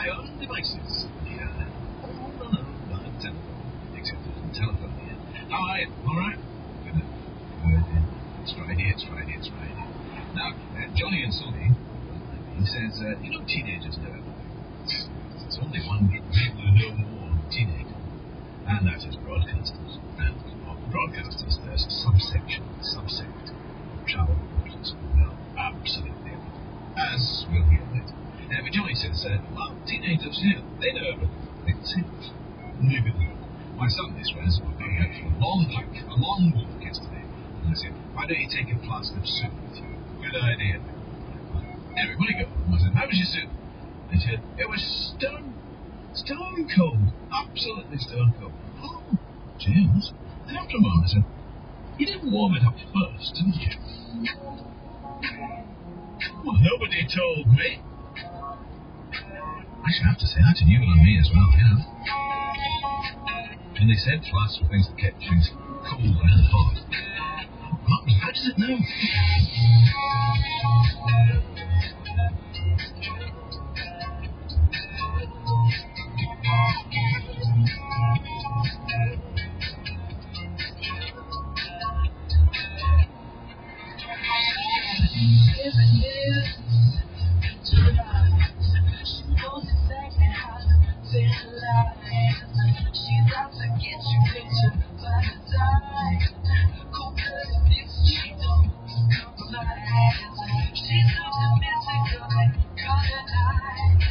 own devices. Yeah, all alone by telephone, except there's no telephone here. Hi, all right? Good. It's Friday. Now, Johnny and Sonny, he says, teenagers know everything. There's only one group of people who know more than teenagers, and that is broadcasters. And of broadcasters, there's a subsect of travel reporters who know absolutely everything, as we'll hear later. But Johnny says, teenagers, they know everything. It's maybe they don't. My son and his friends were going out for a long hike, a long walk yesterday, and I said, why don't you take a flask of soup with you? Good idea. Everybody go. I said, how was your soup? They said, it was stone cold. Absolutely stone cold. Oh, James. And after a moment, I said, you didn't warm it up first, didn't you? Well, nobody told me. I should have to say that to you and me as well, And they said flasks were things that kept things cold and hot. How does it know? She's out to get you picture by the time. She don't compromise. She's optimistic, like color night.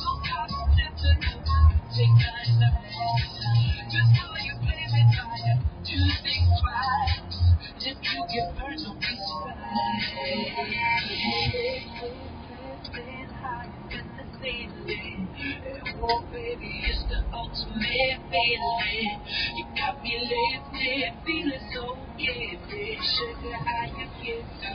Sometimes I'm tempted to take my life. Just so you play with fire, do think twice. If you get burned, don't be surprised. Oh baby, it's the ultimate feeling. You got me lifted, feeling so gifted. Sugar, how you get so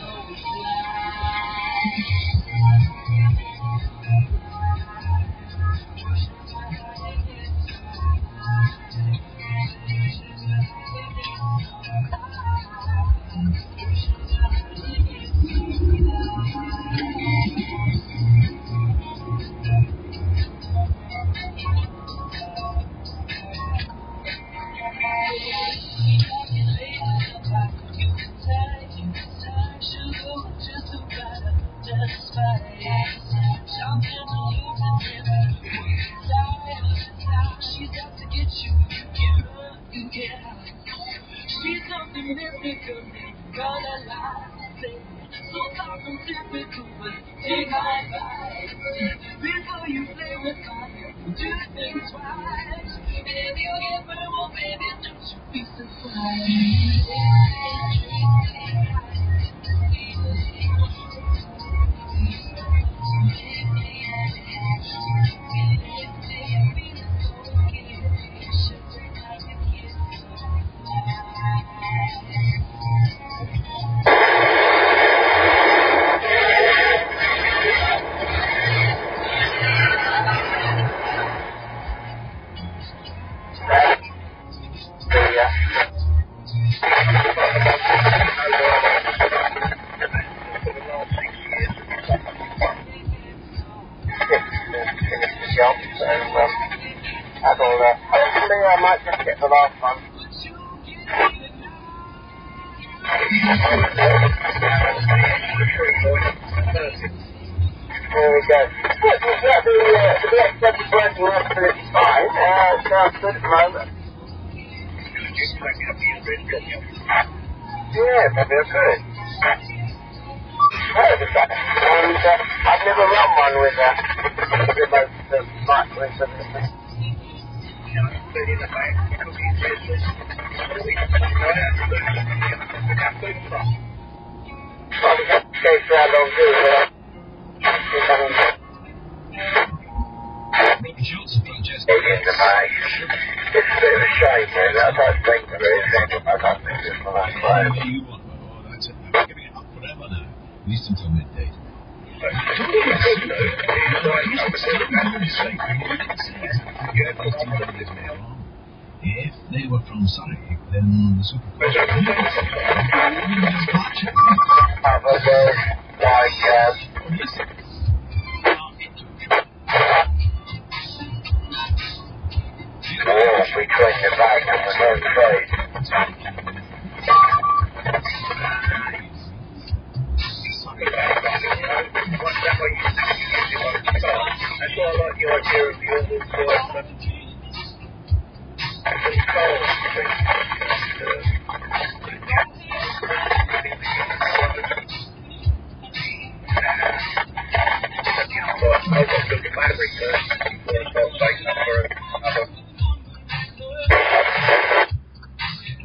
If they were from Surrey, then the supercross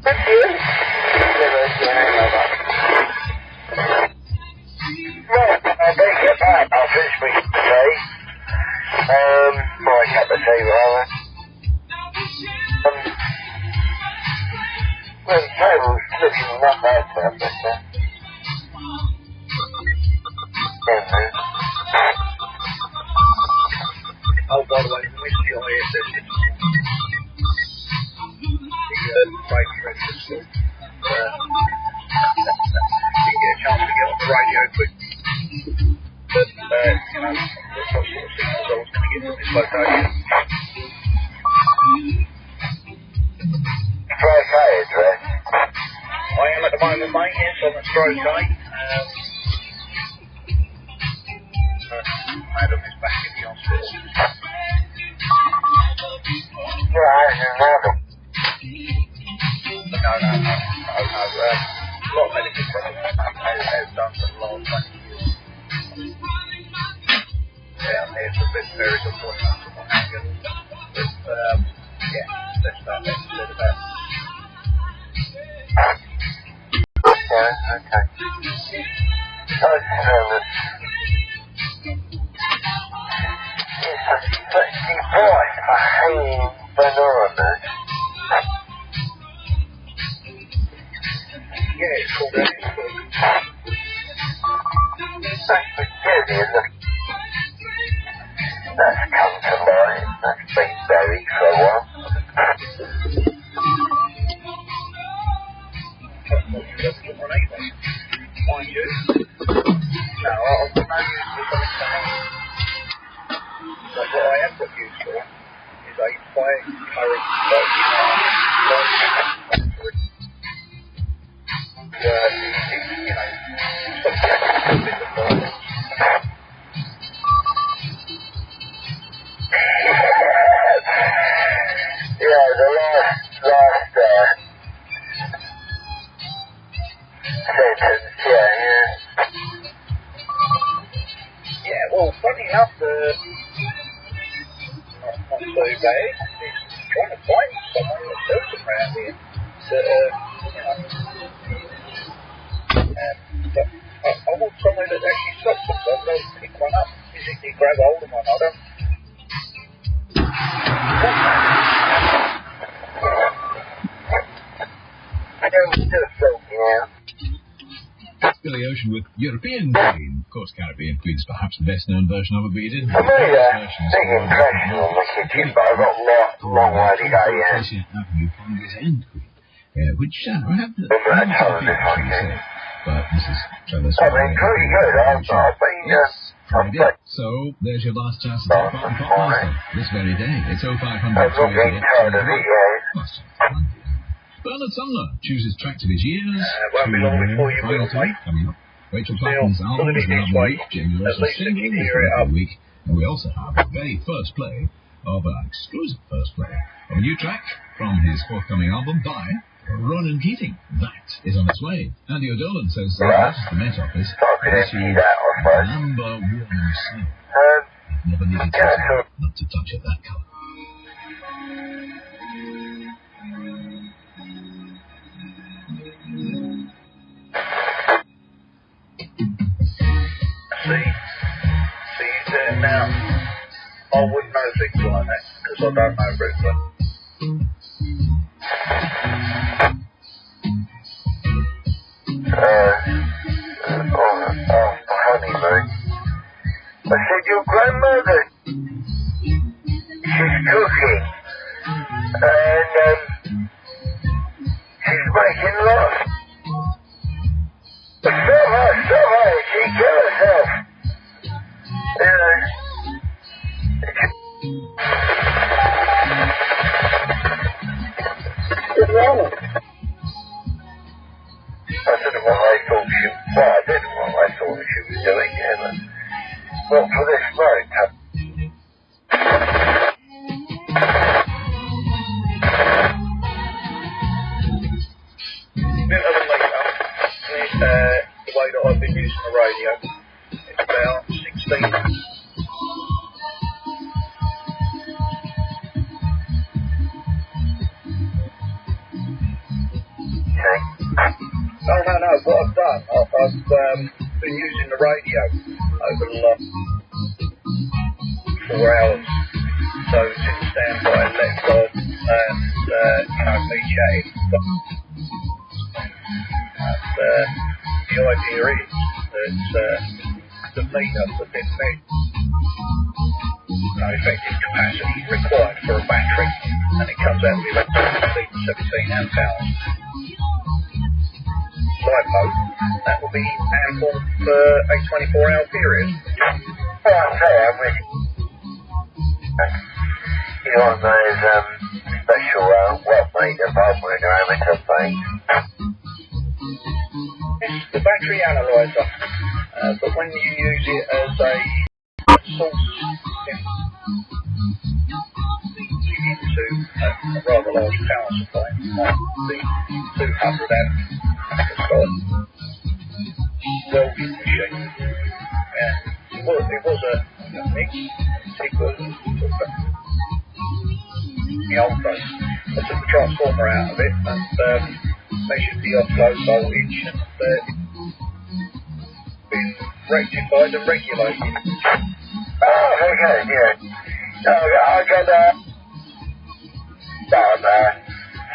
Thank you. Right, I'll take it back. I'll finish my tea. My cup of tea, rather. Well, the table's looking not bad for us, but, Oh, by the way, the whiskey on here says the break register. You can get a chance to get on the radio quick. But, you know, what sort of signals I was going to get from this location. Stroke address. I am at the moment, mate, yes, I'm at Stroke Madam is back in the hospital. Right, another. No. A lot of medical problems has done for the last 20 years. Yeah, there's a bit very good point on what happened. But, yeah, let's start next a little bit. Okay. It's a sexy boy, a hanging banana. Yeah, it's called that. That's the jelly, look. That's come to life. That's been buried for a while. Mind you. No, I've got no use for something else. But what I have got use for is a fire current Yeah, the last sentence, yeah. Yeah, well, funny enough, not so bad. It's trying to find someone that sells them around here. But I want someone that actually stops them, so I don't pick one up, physically grab hold of one. I don't. Billy Ocean with European Queen. Of course, Caribbean Queen is perhaps the best known version of it, but you didn't. I made a big impression on the kitchen, but I've got a long way to go yet. Avenue from this end Queen, which I have the say, but this is Trevor's. I've been pretty good. I've been, So, there's your last chance to take part in Pop Master this very day. It's 0500 I'm not getting tired of it yet. Bernard Sumner chooses track of his years. Won't be long before you will, mate. Coming up. Rachel Plattman's album is now the week. Jamie Lawson singing is the week. And we also have the very first play of an exclusive first play of a new track from his forthcoming album by Ronan Keating. That is on its way. Andy O'Dolan says that's the Met Office. Number one snow. I've never needed to not to touch at that colour. See you there now. I wouldn't know things like that because I don't know Rickman. Honeymoon. I said, your grandmother, she's cooking, and she's making love. Stop her, she killed herself. Good morning. I don't know what I thought she was, well, I didn't know what I thought she was doing, yeah, but not for this night. what I've done, I've been using the radio over the last 4 hours. So it's in standby, left on, and, me chatting. And the idea is that the meter for this thing, effective capacity required for a battery, and it comes out to be about 17 amp hours. Live mode, that will be ample for a 24-hour period. Well, I'm with you. You want those special watt meter, voltmeter, ammeter things? It's the battery analyzer, but when you use it as a source into a rather large power supply, like the 200 amp welding machine. It was a mix sequence the old days. I took the transformer out of it and measured the offload voltage and been rectified and regulated. Oh, okay, yeah. No, I got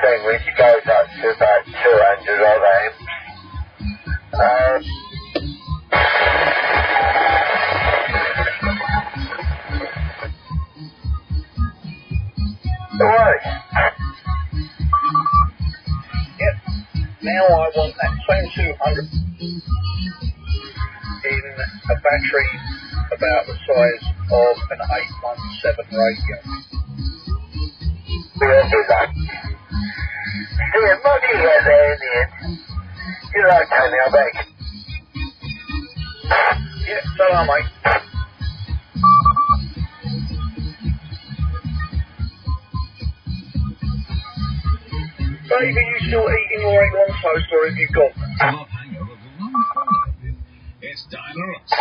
thing which goes up to about 200 odd amps. Right. Yep. Now I want that same 200 in a battery about the size of an 817 radio. Yeah, monkey get there in the end. You like Tony, I beg. Yeah, so am I. Dave, are you still eating your egg on toast, or have you gone? It's a lot hangover, but one corner. It's Diana Ross.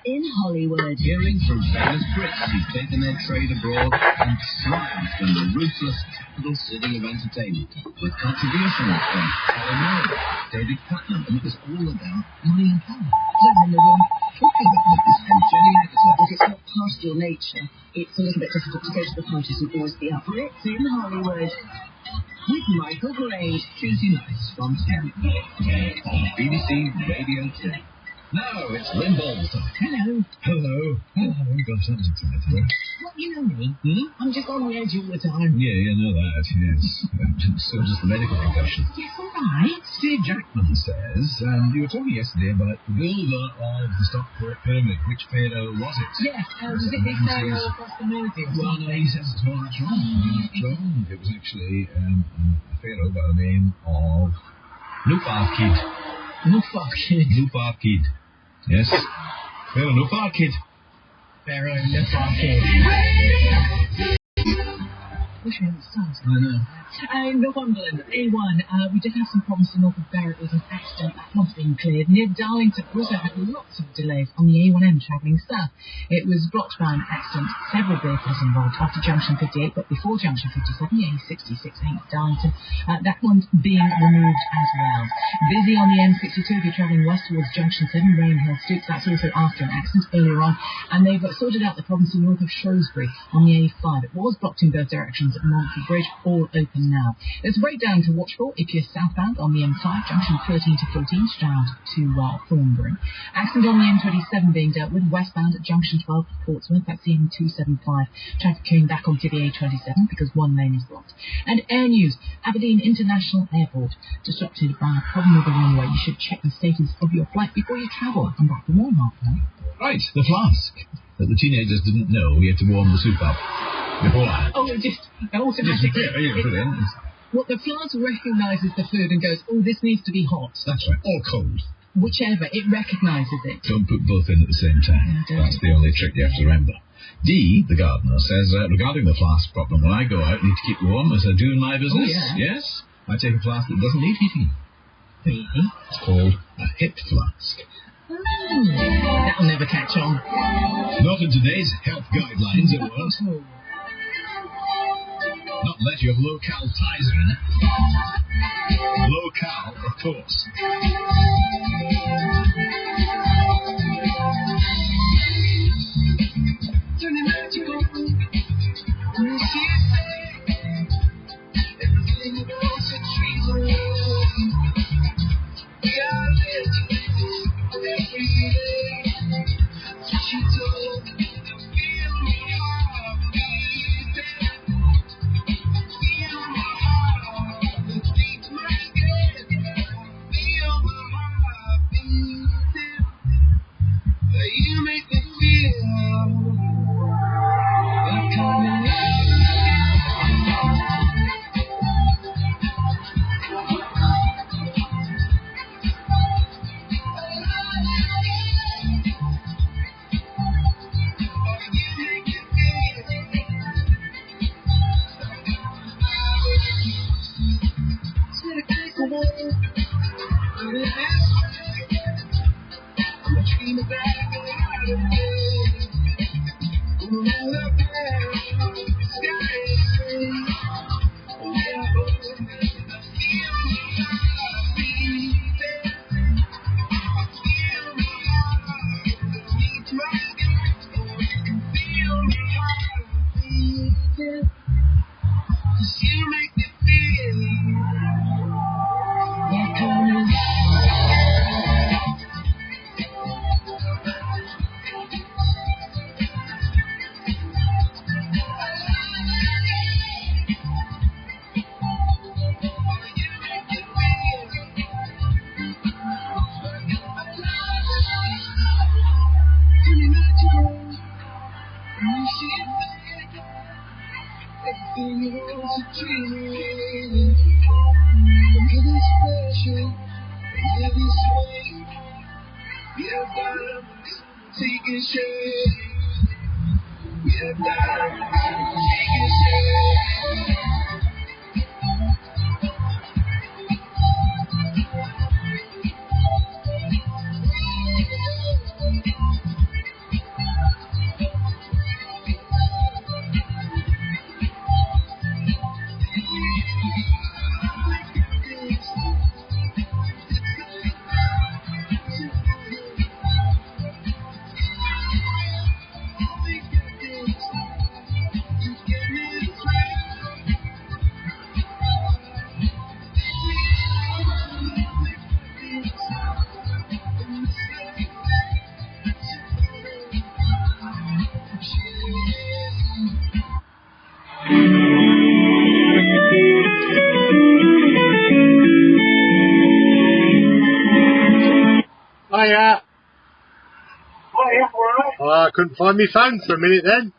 In Hollywood. Hearing from famous Brits who've taken their trade abroad and thrived in the ruthless capital city of entertainment, with contributions from Alan Moore, David Putnam, and it was all about money and power. Talking about this and Jenny Agatha. If it's not part of your nature, it's a little bit difficult to go to the parties and always be up. Brits in Hollywood. With Michael Grange. Tuesday nights from 10 on BBC Radio 2. Now it's Lynn Balls. Hello. Hello. Hello. Gosh, that was exciting. What, you know me? I'm just on the edge all the time. Yeah, you know that, yes. So does the medical profession. Yes, all right. Steve Jackman says, you were talking yesterday about the builder of the Stockport Pyramid. Which pharaoh was it? Yes, was it the pharaoh across the Moses? Well, no, he says it's wrong. It's wrong. It was actually a pharaoh by the name of Nufarkid. Nufarkid. Nufarkid. Yes. Pharaoh Nufarkid. Pharaoh Nufarkid. Wish we hadn't started. I know. Northumberland, A1. We did have some problems north of Barrett with an accident. That one's been cleared. Near Darlington, we also had lots of delays on the A1M travelling south. It was blocked by an accident. Several vehicles involved after junction 58, but before junction 57, the A66A Darlington. That one's being removed as well. Busy on the M62 if you're travelling west towards junction 7, Rainhill Stoops. That's also after an accident earlier on. And they've sorted out the problems north of Shrewsbury on the A5. It was blocked in both directions at Montford Bridge, all open now. There's a breakdown to watch for if you're southbound on the M5, junction 13 to 14, Stroud to Thornbury. Accident on the M27 being dealt with westbound at junction 12 to Portsmouth. That's the M275. Traffic coming back onto the A27 because one lane is blocked. And air news, Aberdeen International Airport disrupted by a problem with the runway. You should check the status of your flight before you travel. I'm back for more, Mark. Right, the flask that the teenagers didn't know we had to warm the soup up beforehand. Oh, just automatically. Brilliant. Well, the flask recognises the food and goes, oh, this needs to be hot. That's right. Or cold. Whichever, it recognises it. Don't put both in at the same time. No, That's the only trick you have to remember. Dee, the gardener, says, regarding the flask problem, when I go out, I need to keep warm as I do in my business. Oh, yeah? Yes. I take a flask that doesn't need heating. Really? It's called a hip flask. That'll never catch on. Not in today's health guidelines, it won't. Not unless you have low-cal Tizen. Low-cal, of course. Turning magical. When she say everything was a dream. Yeah, every day. She told me to feel my heart beating. Feel my heart beat my head. Feel my heart beating. You make me feel like I'm in love. You make me feel like I'm in love. Everything was a dream. Look at this pressure, look at this weight. Yeah, diamonds taking shape. Yeah, diamonds taking shape. Hiya. Oh, yeah, all right. I couldn't find my phone for a minute then.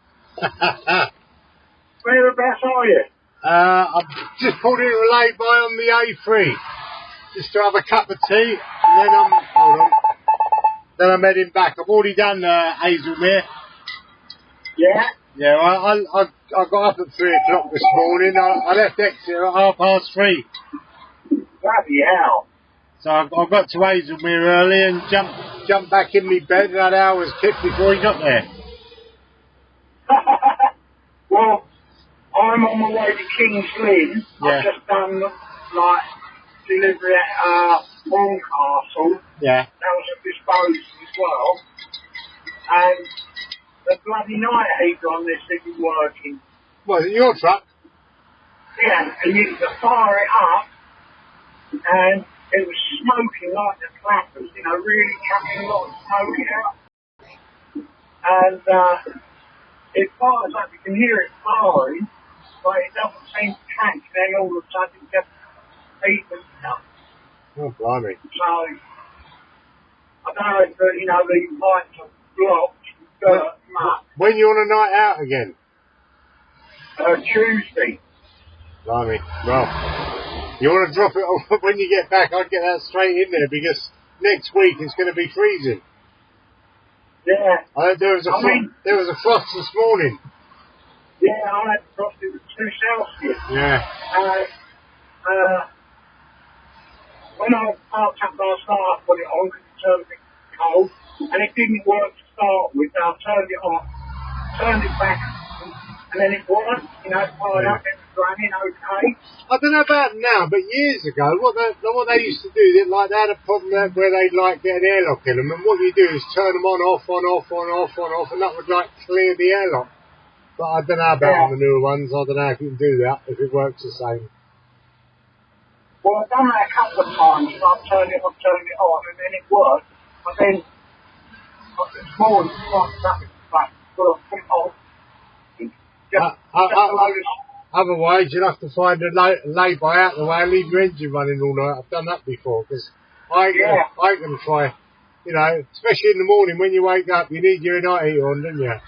Whereabouts are you? I've just pulled into a lay-by on the A3 just to have a cup of tea, and then I'm heading back. I've already done Hazelmere. Yeah? Yeah, I got up at 3 o'clock this morning. I left Exeter at 3:30. Bloody hell. So I got to Hazelmere early and jumped back in my bed and had hours kicked before he got there. Well, I'm on my way to King's Lynn. Yeah. I've just done, like, delivery at Horncastle. Yeah. That was at disposal as well. And the bloody night heater on this isn't working. What, is it your truck? Yeah, and you could fire it up, and it was smoking like the clappers, you know, really chucking a lot of smoke out. And it fires up, you can hear it firing, but it doesn't seem to catch, then all of a sudden it just evens up. Oh, blimey. So, I don't know if, you know, the lights are blocked, dirt, mud. When you on a night out again? Tuesday. Blimey. Well, you want to drop it off when you get back? I'd get that straight in there because next week it's going to be freezing. Yeah. I heard there was a frost this morning. Yeah, I had frost, it was 2 Celsius. Yeah. When I parked up last night, I put it on because it turned a bit cold, and it didn't work to start with. So I turned it off, turned it back, and then it worked. You know, fired up, it was running okay. I don't know about now, but years ago, what they used to do, they had a problem where they'd like get an airlock in them, and what you do is turn them on, off, and that would like clear the airlock. But I don't know about on the newer ones. I don't know if you can do that, if it works the same. Well, I've done that a couple of times, and I've turned it on, and then it worked. But then, this morning, it's like nothing back, but I put it on. Otherwise, you'll have to find a lay-by out the way and leave your engine running all night. I've done that before, because I ain't going to try, you know, especially in the morning when you wake up, you need your night heater on, don't you?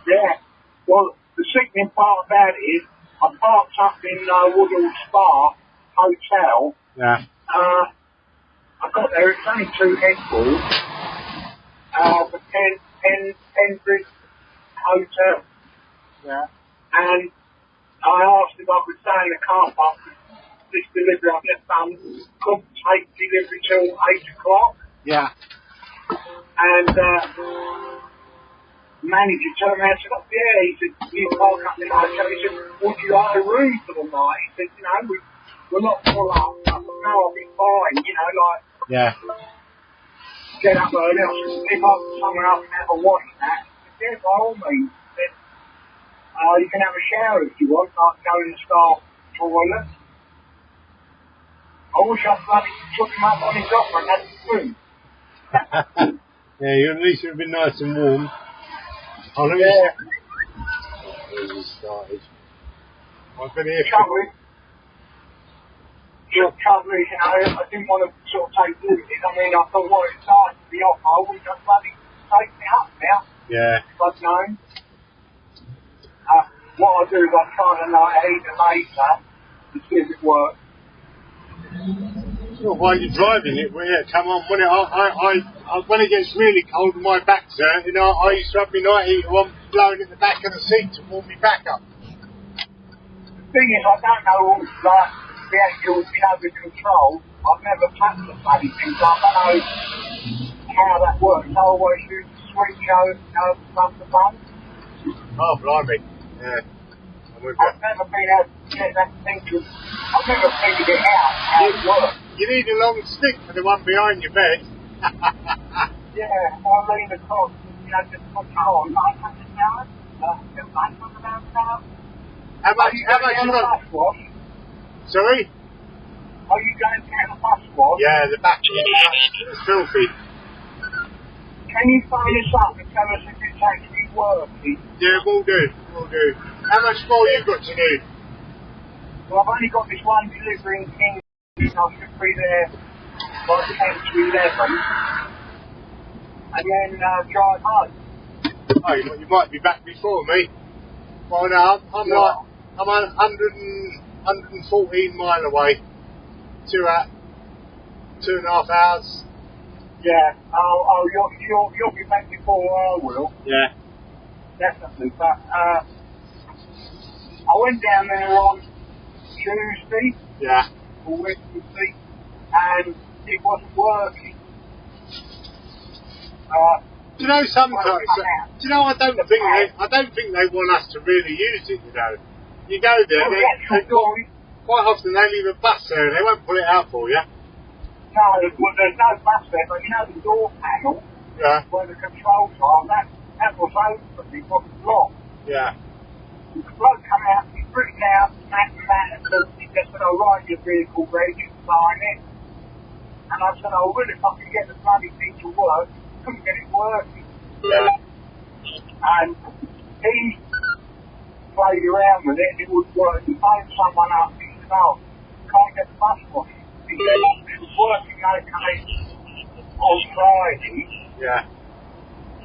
Yeah. Well, the sickening part about it is, I parked up in Woodhall Spa Hotel. Yeah. I got there, it's only 2 headboards. The Penbridge Hotel. Yeah. And I asked if I could stay in the car park. This delivery I've just done couldn't take delivery till 8 o'clock. Yeah. And manager turned around and said, oh yeah, he said, you park up in the hotel. He said, would you like a room for the night? He said, you know, we're not full up. I said, no, I'll be fine, you know, like, yeah. Get up early. I said, if I was somewhere else and have a wash and that, he said, yeah, by all means. He said, you can have a shower if you want, like go in the staff toilet. I wish I bloody took him up on his offer and had the food. Yeah, you at least would have been nice and warm. Oh, let me started. I've been here. Trouble is, you know, I didn't want to sort of take liberties. I mean, I thought, well, it's nice to be off. I wouldn't have bloody taken it up now. Yeah. If I'd known. What I do is I try to like heater later to see if it works. Well, while you're driving it, well, yeah, come on. When it gets really cold and my back's hurt, you know, I used to have my night heater on, blowing at the back of the seat to warm me back up. The thing is, I don't know all like the actual, you know, the control. I've never touched the bloody thing, so I don't know how that works. I always use the switch, stuff the phone. Oh, blimey. Yeah. I've never been able to get that thing to, I've never figured it out how it works. You need a long stick for the one behind your bed. Yeah, or lean across, you know, just put it on. How much you got? Sorry? Are you going to get a bus wash? Yeah, the back is filthy. Can you phone us up and tell us if it's actually working? Yeah, we'll do. How much more you got to do? Well, I've only got this one delivery in King. I should be there by 10 to 11. And then drive home. Oh, you might be back before me. Well, no, I'm 114 mile away. 2.5 hours. Yeah. You'll be back before I will. Yeah. Definitely. But I went down there on Tuesday. Yeah. Or Wednesday, and it wasn't working. Do you know sometimes? Do you know I don't think they want us to really use it. You know, you go there, quite often they leave a bus there and they won't pull it out for you. No, there's no bus there, but you know the door panel, where the controls are, that was open, it wasn't locked. Yeah. The bloke come out, he threw it out, and he just said, I'll write your vehicle ready, you can sign it. And I said, oh, well, if I can get the bloody thing to work, couldn't get it working. Yeah. And he played around with it, it would work. He phoned someone up, he said, oh, can't get the bus wash. He said, it was working okay on Friday. Yeah.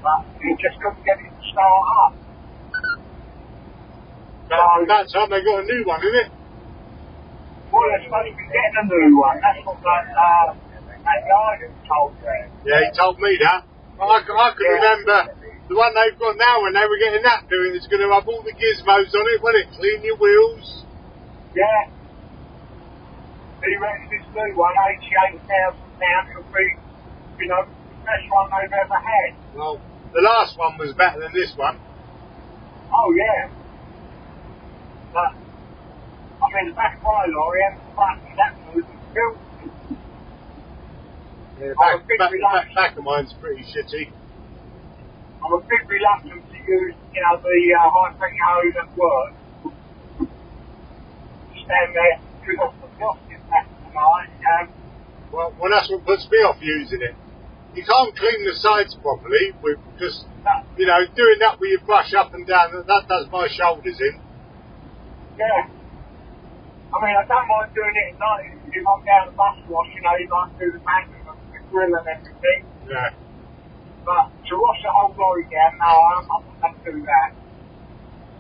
But he just couldn't get it to start up. That time they got a new one, isn't it? Well, they're supposed to be getting a new one. That's what that guy told me. Yeah, he told me that. I can remember the one they've got now when they were getting that doing. It's going to have all the gizmos on it, won't it? Clean your wheels. Yeah. He reckons this new one, £88,000, will be, you know, best one they've ever had. Well, the last one was better than this one. Oh yeah. But I mean, the back of my lorry and the front, that was built. Yeah, I'm a bit reluctant. back of mine's pretty shitty. I'm a bit reluctant to use, you know, the high pressure hose at work. Stand there because of the plastic back of mine. Well, that's what puts me off using it. You can't clean the sides properly with just, you know, doing that with your brush up and down. That does my shoulders in. Yeah. I mean, I don't mind doing it at night if I'm down the bus wash, you know, you might do the back of the grill and everything. Yeah. But to wash the whole lorry down, no, I'm not going to do that.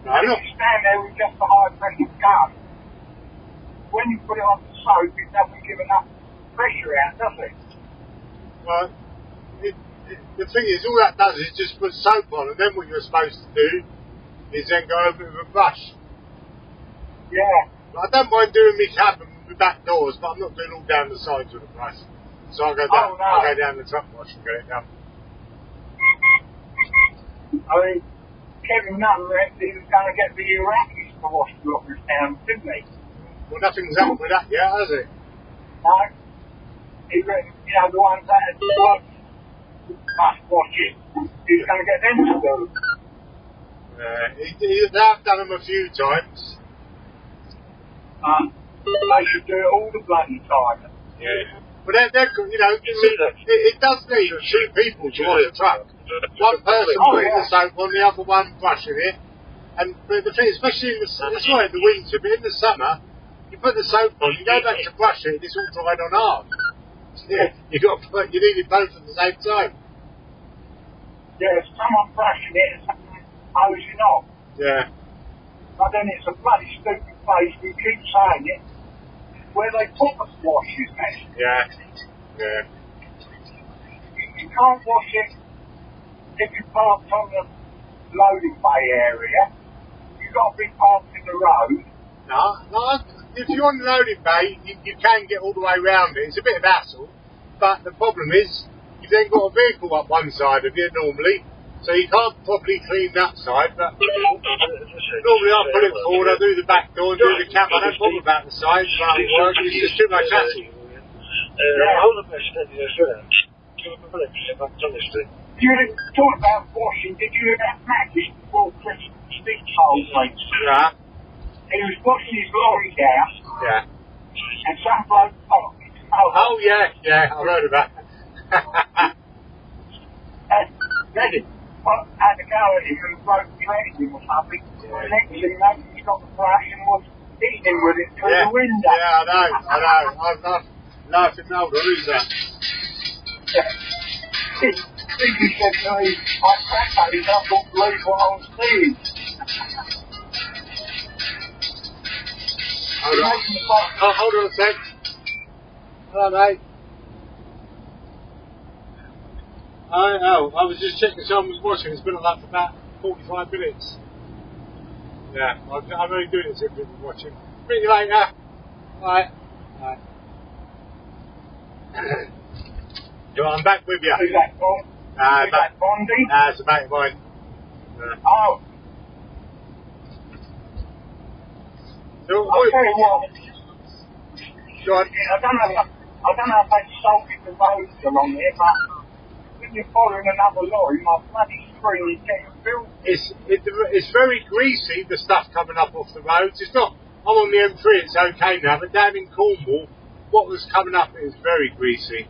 No, And if you stand there with just a high pressure gun, when you put it on the soap, it doesn't give enough pressure out, does it? Well, the thing is, all that does is just put soap on, and then what you're supposed to do is then go over it with a brush. Yeah. I don't mind doing my cabin with back doors, but I'm not doing all down the sides with a brush. So I'll go down, I'll go down the truck wash and get it done. I mean, Kevin Nunn reckoned he was going to get the Iraqis to wash the lockers down, didn't he? Well, nothing's happened with that yet, has it? No. He reckoned, you know, the ones that had worked bus washes, he was going to get them to do. They have done them a few times. They should do it all the bloody time. Yeah. But they're you know, it does need two people to wash a truck. One person putting the soap on, the other one brushing it. But the thing, especially in the it's not in the winter, but in the summer, you put the soap on, you go back to brush it, and it's all dried on hard. Yeah, you need it both at the same time. Yeah, someone brushing it and someone hosing off. Yeah. But then it's a bloody stupid place, we keep saying it, where they put the washes, man. Yeah. Yeah. You can't wash it if you parked on the loading bay area. You've got to be parked in the road. No, if you're on the loading bay, you can get all the way around it. It's a bit of hassle, but the problem is, you've then got a vehicle up one side of you normally, so you can't properly clean that side, but normally I put it forward, I do the back door and do the cap, I don't bother about the sides, but it's just too much hassle. You talk about washing, did you hear that mattress before Christmas stick hole place? Yeah. He was washing his lorry down, Yeah. and some bloke popped his Oh yeah, I heard about that. and had to go at him and broke threatened him or something. Yeah. The next thing you know, he got the brush and was eating with it through the window. Yeah, I know. I'm laughing now, who's that? He said to me, I cracked it, I couldn't believe what I was seeing. Hold on a sec. Hello, mate. I was just checking someone was watching. It's been like that for about 45 minutes. Yeah, I'm only doing it so people are watching. Meet you later. Bye. Bye. I'm back with you. Who's that, Bob? Is that Bondi? It's a mate of mine. Oh. So, I'll tell you what. Go on. I don't know if they salted the roads along here, but when you're following another lorry, my bloody screen is getting filled. It's very greasy, the stuff coming up off the roads. It's not, I'm on the M3, it's okay now, but down in Cornwall, what was coming up is very greasy.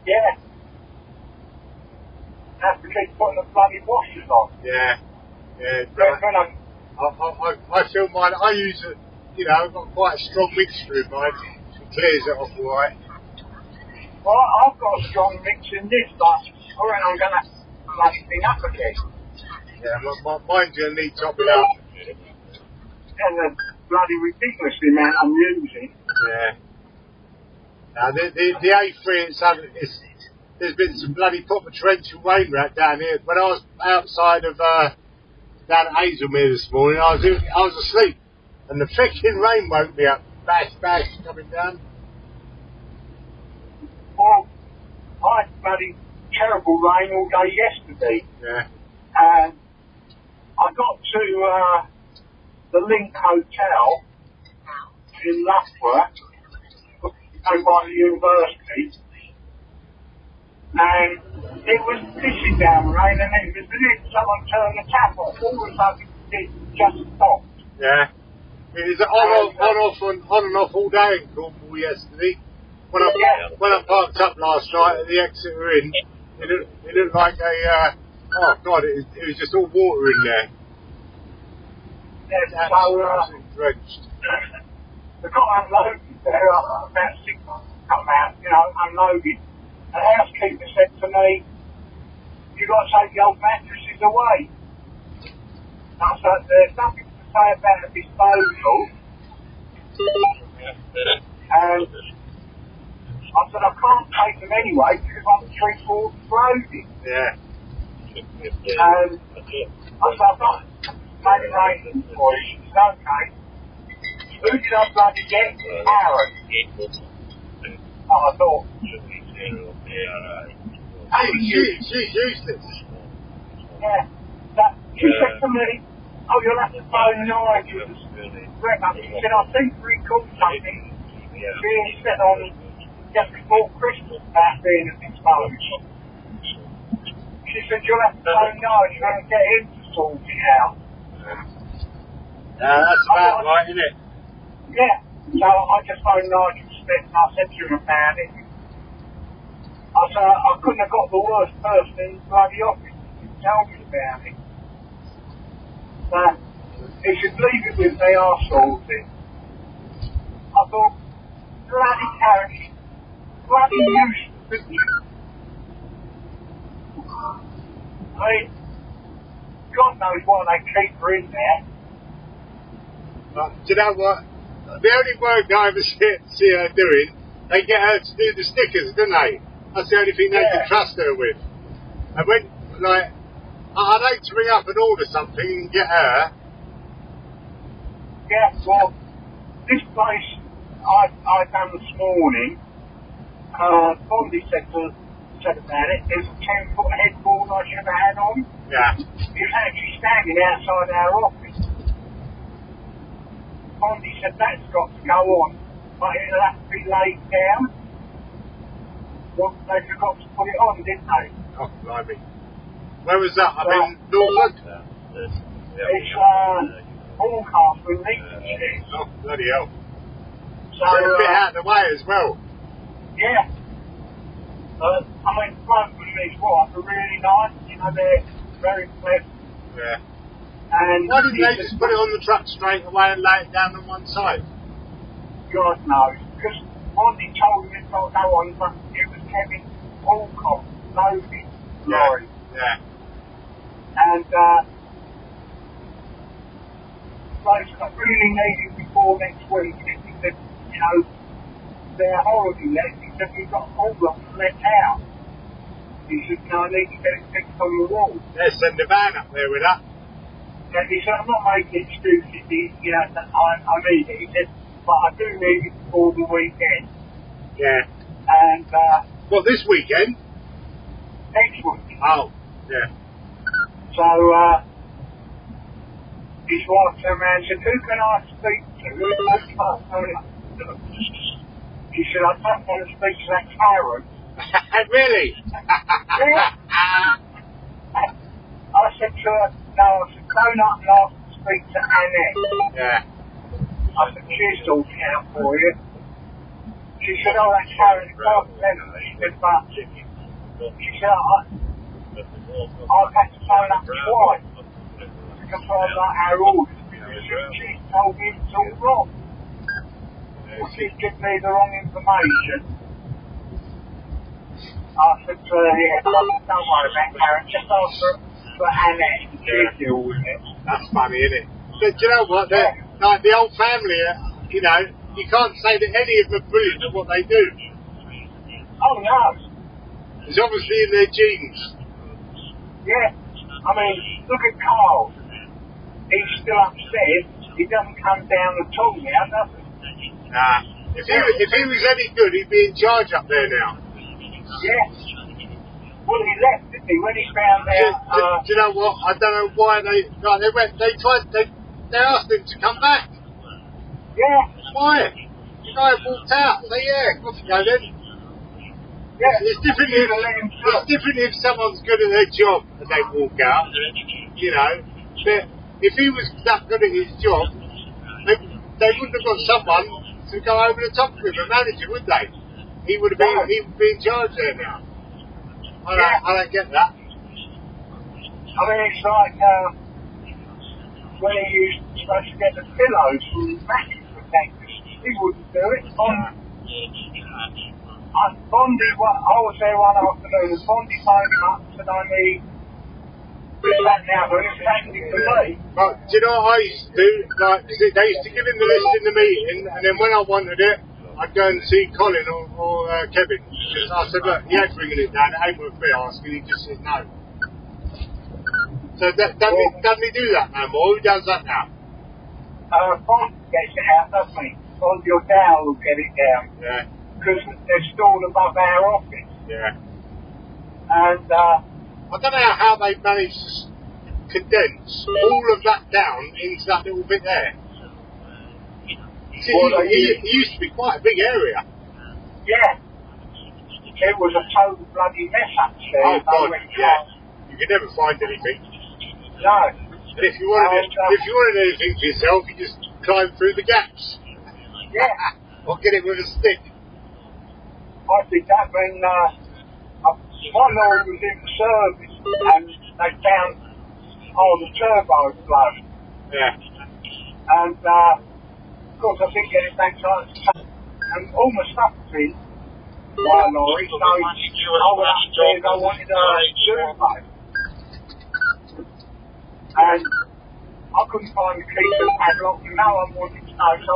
Yeah. That's because putting the bloody washers on. Yeah. I feel mine, I use it, you know, I've got quite a strong mixture in mine. It clears it off alright. Well, I've got a strong mix in this, but I reckon I'm going to bloody thing up again. Yeah, mine's going to need topping out. And the bloody ridiculous amount I'm using. Yeah. Now, the A3, there's been some bloody proper torrential rain right down here. When I was outside of, down at Hazelmere this morning, I was asleep. And the freaking rain woke me up. Bash, coming down. Well, I bloody terrible rain all day yesterday. Yeah. And I got to the Link Hotel in Loughborough, owned by the university, and it was pissing down rain, and it was as if someone turned the tap off. All of a sudden, it just stopped. Yeah. It was on and off all day in Cornwall yesterday. When I parked up last night at the exit we're in, it looked like a, oh God, it was just all water in there. Yeah, so, Absolutely drenched. the guy unloaded there, about 6 months come out, unloaded. The housekeeper said to me, "You've got to take the old mattresses away." I said, "There's nothing to say about a disposal." And I said, "I can't take them anyway because I'm 3/4 loaded." Yeah. And I said, "I've got made arrangements for you." She said, "Okay. Who did I bloody get? Aaron." I thought, Hey, she's useless. yeah. She said to me, "Oh, you'll have to phone Nigel." She said, "I think we caught something being set on just before Christmas about being a disposal." She said, "You'll have to phone Nigel and get him to sort it out." That's about right, isn't it? Yeah. So I just phoned Nigel Smith and I said to him about it. I said, I couldn't have got the worst person in the bloody office to tell me about it. But he should leave it with me, I'll sort it. I thought, bloody Harry, bloody useless. I mean, God knows why they keep her in there. But do you know what? The only work I ever see her doing, they get her to do the stickers, don't they? That's the only thing they can trust her with. And when, like, I'd hate to ring up and order something and get her. Yeah, well, this place I done this morning, Bondi said about it, there's a 10-foot headboard I should have had on. Yeah. It's actually standing outside our office. Bondi said that's got to go on, but it'll have to be laid down. Well, they forgot to put it on, didn't they? Oh, blimey. Where was that? I mean, Norfolk? It's Horncastle in Lincolnshire. Oh, bloody hell. So, a bit out of the way as well. yeah. I mean, both of these wives are really nice, they're very pleasant. Yeah. And why didn't they just put it on the truck straight away and lay it down on one side? God knows, because Bondi told him it's not go on, but it was Kevin Alcott loaded lorry. Yeah. And place that really needed before next week. He said, they're horribly let. He said, we've got all of them let out. He said, I need to get it fixed on the wall. Yeah, send a van up there with that. And he said, I'm not making excuses, that I need it. He said, but I do need it before the weekend. Yeah. And, well, this weekend? next week. Oh, yeah. So, his wife turned around and said, who can I speak to? He said, I don't want to speak to that Karen. Really? Yeah. I said to her, no, I said, phone up and ask to speak to Annette. Yeah. I said, she's sorting out for you. She said, oh, that's Karen Carpenter. She said, but, she said, I've had to phone up twice to confirm our orders because she told me it's all wrong. Well, she's given me the wrong information. I said to her, yeah, don't worry about Karen, just ask for Annette, she'll deal with it. That's funny, isn't it? But do you know what? Like the old family, you can't say that any of them are brilliant at what they do. Oh, no. It's obviously in their genes. Yeah. I mean, look at Carl. He's still upstairs. He doesn't come down at all now, does he? Nah. If he was any good, he'd be in charge up there now. Yeah. Well, he left, didn't he? When he found out, Do you know what? I don't know why they asked him to come back. yeah, Why? The guy walked out. So yeah, off you go then. yeah. It's different if someone's good at their job and they walk out, you know. But if he was that good at his job, they wouldn't have got someone to go over the top of him, a manager, would they? He would be in charge there now. I don't get that. I mean, it's like when he used to get the pillows from the mattress protectors. He wouldn't do it. Bondi, I was there one afternoon, and Bondi phoned him up and said, I need this, that, now, but it's happening to me. But do you know what I used to do? Like, they used to give him the list in the meeting, and then when I wanted it, I'd go and see Colin or Kevin. Because I said, look, he ain't bringing it down, it ain't worth me asking, he just said no. So doesn't he do that no more? Who does that now? Bondi gets it out, doesn't he? Bondi or Dow will get it down. Yeah. Because they're stored above our office. Yeah. And, I don't know how they managed to condense all of that down into that little bit there. See, it used to be quite a big area. yeah. It was a total bloody mess upstairs. Oh God, yeah. You could never find anything. No. And if you wanted anything for yourself, you just climb through the gaps. Yeah. Or get it with a stick. I did that when my lorry was in service and they found the turbo blown. Yeah. And of course I didn't get it back time. And all my stuff was in my lorry, so I went upstairs, I wanted a turbo. And I couldn't find the key to the padlock, and no one wanted to know, so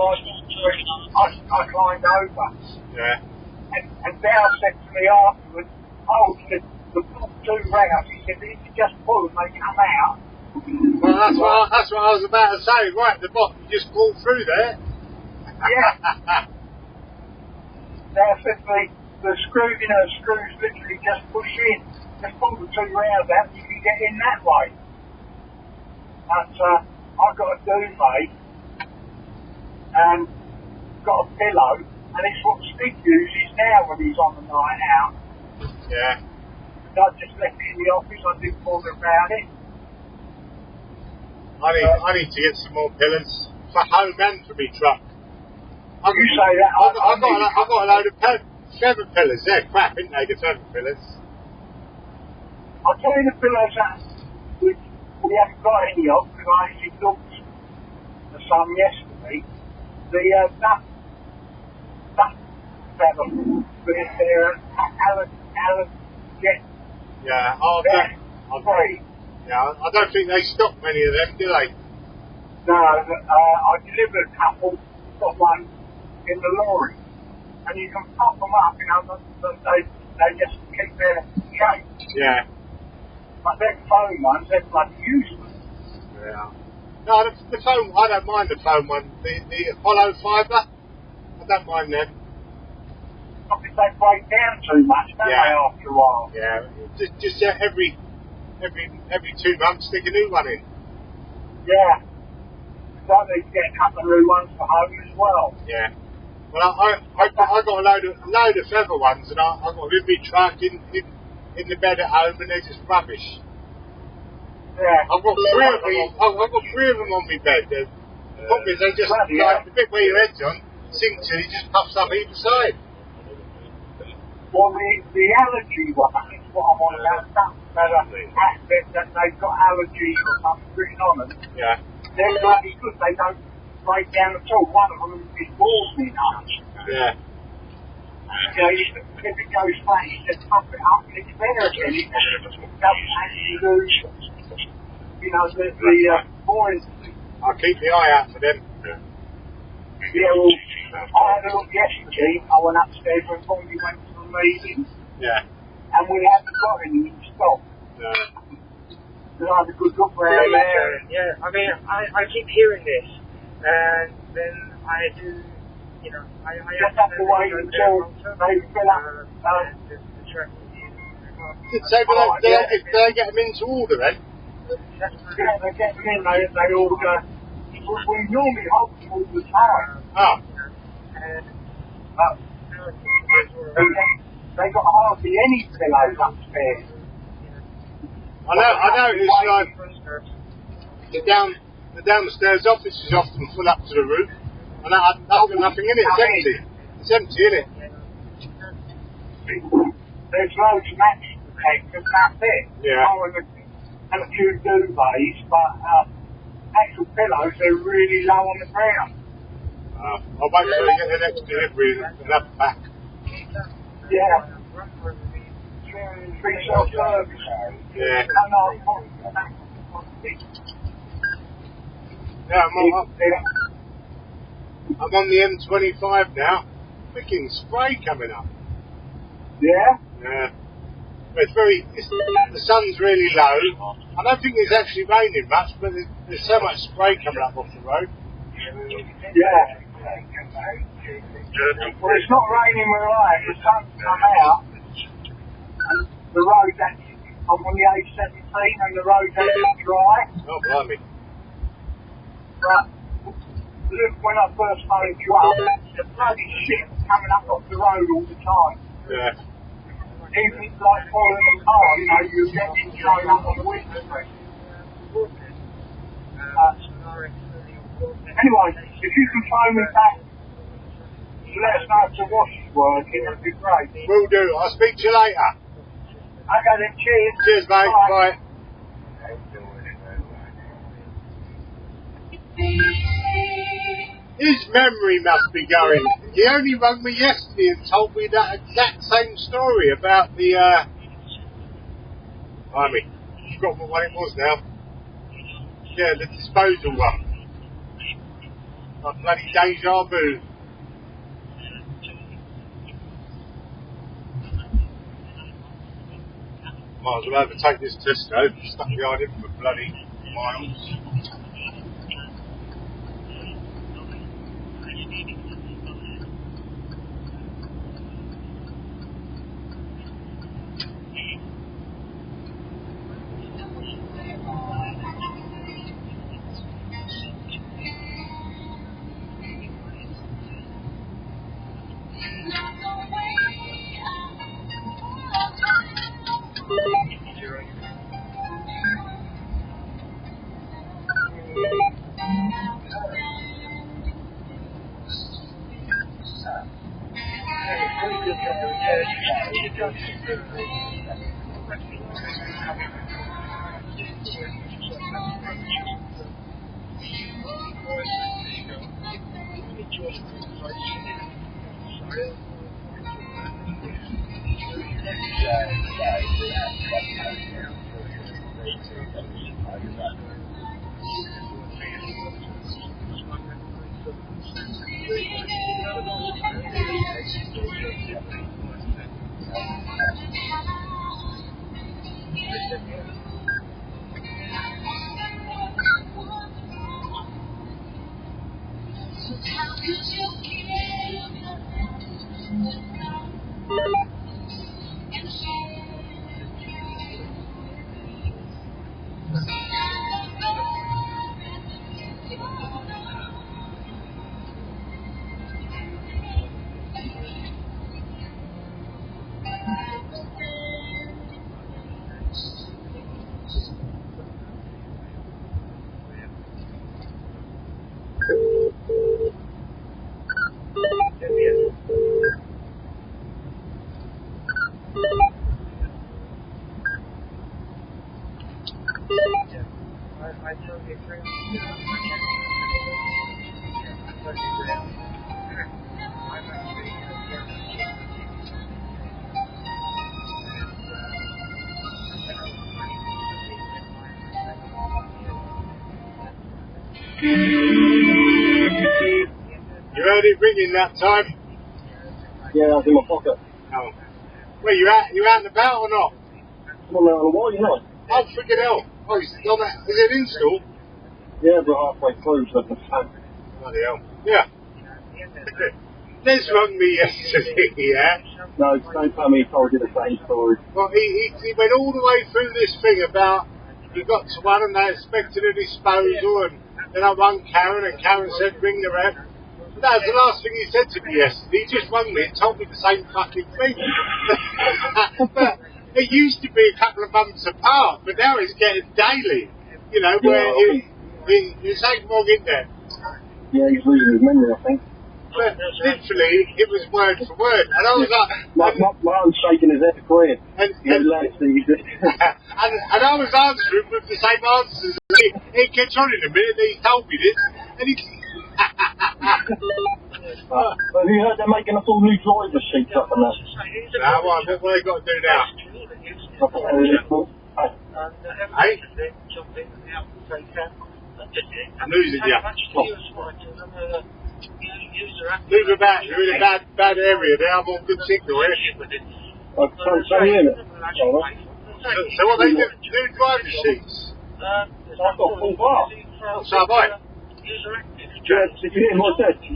I climbed over. Yeah. And Dale said to me afterwards, the two rounds, he said, if you just pull them, they come out. Well, that's what I was about to say. Right at the bottom, you just pull through there. Yeah. Dale said to me, the screws literally just push in. Just pull the two rounds out, and you can get in that way. But I got a duvet and got a pillow. And it's what Steve uses now when he's on the night out. Yeah. And I just left it in the office, I didn't bother about it. I need to get some more pillars for home and for me truck. You say that, I've got a load of feather pillars. They're crap, aren't they, the feather pillars? I'll tell you the pillows that we haven't got any of, because I actually looked at some yesterday. The that feather, but if they're Alan, Yeah. I don't think they stock many of them, do they? No, I delivered a couple, got one in the lorry, and you can pop them up, you know, but they just keep their shape. Yeah. But them foam ones, they're bloody useless. Yeah. No, the foam, I don't mind the foam one. The hollow fibre, I don't mind them. Because they break down too much, don't they, after a while? Yeah. Just every 2 months stick a new one in. Yeah. So I need to get a couple of new ones for home as well. Yeah. Well, I got a load of feather ones, and I got them in my truck in the bed at home, and they're just rubbish. Yeah. I've got three of them on my bed. The problem is they just like the bit where your head's on sinks and it just puffs up either side. Well, the allergy one is what I'm on about. Something about that they've got allergies or something written on them. Yeah. They're bloody good. They don't break down at all. One of them is walking up. Yeah. You know, if it goes flat, you just pump it up and it's there again. It doesn't actually lose, you know, the buoyancy. I'll keep the eye out for them. Yeah, well, I had a look yesterday. I went upstairs when Bonnie went to the meeting. Yeah. And we haven't got any in stock. No. So I had a good look around there. Yeah, I mean, I keep hearing this, and then I do, you know, I just have to wait until they fill up the truck with you. So do they get them into order then? Yeah, they get them in, they order. We normally hold them all the time. Ah. But they got hardly any pillows upstairs. I know it's like the downstairs office is often full up to the roof, and that's got nothing in it. It's empty. It's empty, isn't it? There's loads of mattress protectors, that's it. Yeah. Oh, and a few duvets, but actual pillows are really low on the ground. I'll wait till they get the next delivery and have it back. Yeah. Free self-service. Yeah. Yeah, I'm on the M25 now. Freaking spray coming up. Yeah? Yeah. But the sun's really low. I don't think it's actually raining much, but there's so much spray coming up off the road. Yeah. Well, it's not raining where I am. The sun's come out. And the road's actually, I'm on the A17 and the road's actually dry. Oh, blimey. But look, when I first phoned you up, the bloody shit coming up off the road all the time. Yeah. Even like following the car, you know, you get it thrown up on the windscreen. Anyway, if you can phone me back, let us know if the wash is working, that'd be great. Will do. I'll speak to you later. Okay then, cheers. Cheers, mate. Bye. His memory must be going. He only rang me yesterday and told me that exact same story about the, I forgot what one it was now. Yeah, the disposal one. Like bloody deja vu. Might as well overtake this Tesco, stuck behind him for bloody miles. You heard it ringing that time? Yeah, I was in my pocket. Oh. Well, you out and about or not? I'm on the wall, you know. Oh, freaking hell. Oh, is it install? Yeah, but halfway through, so I can phone. Bloody hell. Yeah. Les rung me yesterday, yeah? No, don't tell me he told you the same story. Well, he went all the way through this thing about he got to one and they expected a disposal, and then I rung Karen and Karen said ring the rep. But that was the last thing he said to me yesterday. He just rung me and told me the same fucking thing. But it used to be a couple of months apart, but now it's getting daily. You know, where it's ain't wrong in there. Yeah, he's losing his memory, I think. But literally, it was word for word. And I was like... Martin's shaking his head to quit. And I was answering with the same answers. He kept on in a minute, he told me this, and he... Have you heard they're making us all new driver sheets up and that? Now, what have they got to do now? Hey? I'm losing you. Move about, you're in a bad area there, I'm on good signal here. So what they do? New driver sheets? I've got full bar. So have I. Yeah, if you hear what I said, the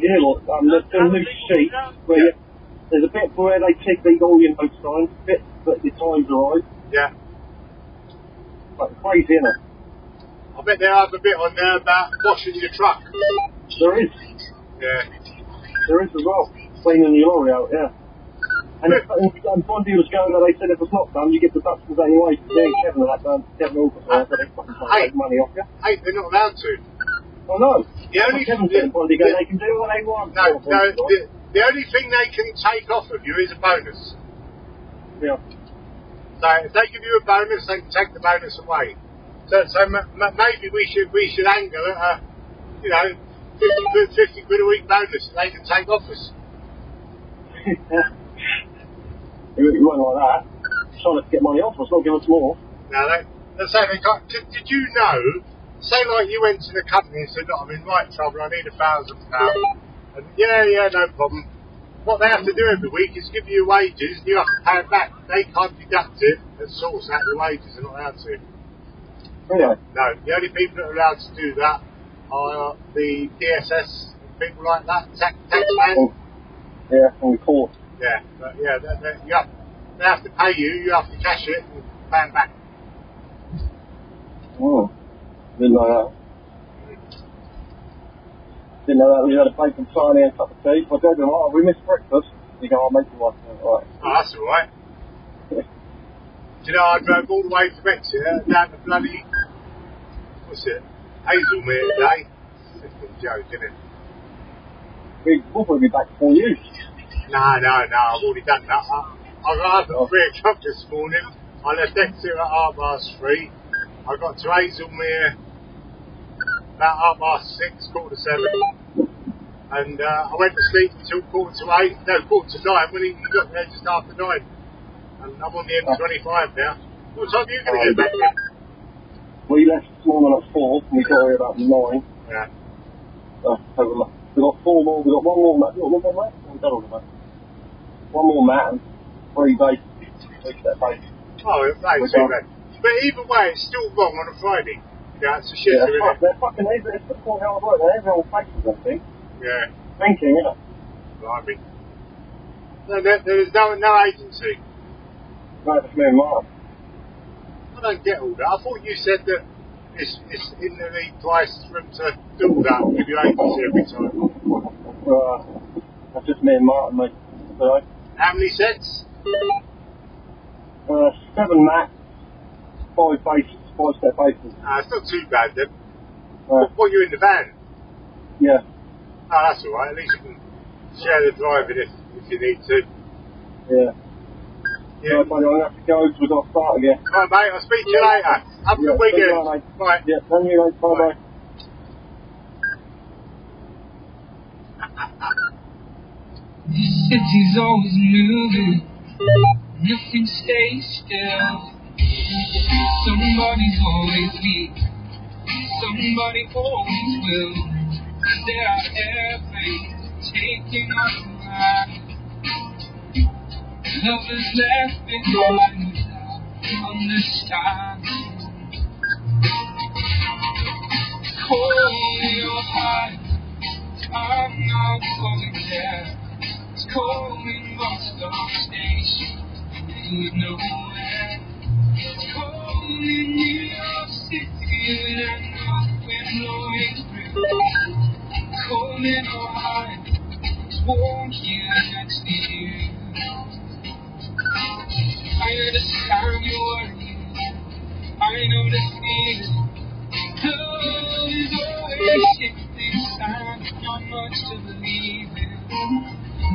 new sheet, where there's a bit where they tick these all your notes signs, a bit that your time's right. Yeah. Like crazy, isn't it? I bet they have a bit on there about washing your truck. There is. Yeah. There is as well. Cleaning your lorry out, yeah. And Bondi was going there, they said if it's not done, you get deductions anyway. Yeah, Kevin and that done. Kevin August, but they fucking take money off you. Hey, they're not allowed to. Oh no. Kevin said Bondi go, they can do what they want. No, the only thing they can take off of you is a bonus. Yeah. So if they give you a bonus, they can take the bonus away. So maybe we should angle at a, 50 quid a week bonus that they can take off us. You won't like that. Trying to get money off us, not give us more. No, they say they got. Did you know? Say like you went to the company and said, "Look, I'm in right trouble. I need £1,000." And yeah, no problem. What they have to do every week is give you your wages, and you have to pay it back. They can't deduct it and source out your wages. They're not allowed to. Really? No, the only people that are allowed to do that are the DSS and people like that, tax man. Yeah, and the court. Yeah, but yeah, they have to pay you. You have to cash it and pay them back. Oh, didn't know that. Didn't know that. We had a bacon sarnie and a cup of tea. I go to them, we missed breakfast. You go, I'll make you one. Right. Oh, that's all right. Do you know, I drove all the way from Exeter down to bloody, what's it, Hazelmere today. It's a joke, isn't it? We'll probably be back before you. No, I've already done that. I got up at 3 o'clock this morning. I left Exeter at 3:30. I got to Hazelmere about 6:30, 6:45. And I went to sleep until 9:45 when he got there just after 9. And I'm on the M25 now. What time are you going to get back here? We left this morning at 4 and we got here about 9. Yeah. We got 4 more, we got 1 more mat. One more mat? We've done all the mat. 1 more mat and 3 bases. 3 set bases. Oh, it's too bad. But either way, it's still wrong on a Friday. Yeah, it's a shit, isn't it? They're fucking, it's fucking hard work. They're everyone faces, I think. Yeah. Thinking, isn't it? Blimey. No, there's no agency. No, it's me and Mark. I don't get all that. I thought you said that it's in the price for them to do all that and give you agency every time. That's just me and Martin, mate. So, how many sets? 7 max, 5 bases, 5 step bases. It's not too bad then. What, you're in the van? Yeah. Oh, that's alright. At least you can share the driving if you need to. Yeah. Yeah. So, I'm going to have to go because we've got to start again. Alright, mate. I'll speak to you later. Have a good weekend. Bye. Yeah, thank you, mate. Bye-bye. The city's always moving, nothing stays still. Somebody's always weak, somebody always will. There are airplanes taking us around. Lovers left behind without understanding. Call your heart, I'm not going there. Calling bus stop station, ain't nowhere. Calling New York City when I'm not blowing through. Calling Ohio, warm here next to you. I understand your worries, I know the feeling. Love is always shifting sand, not much to believe in.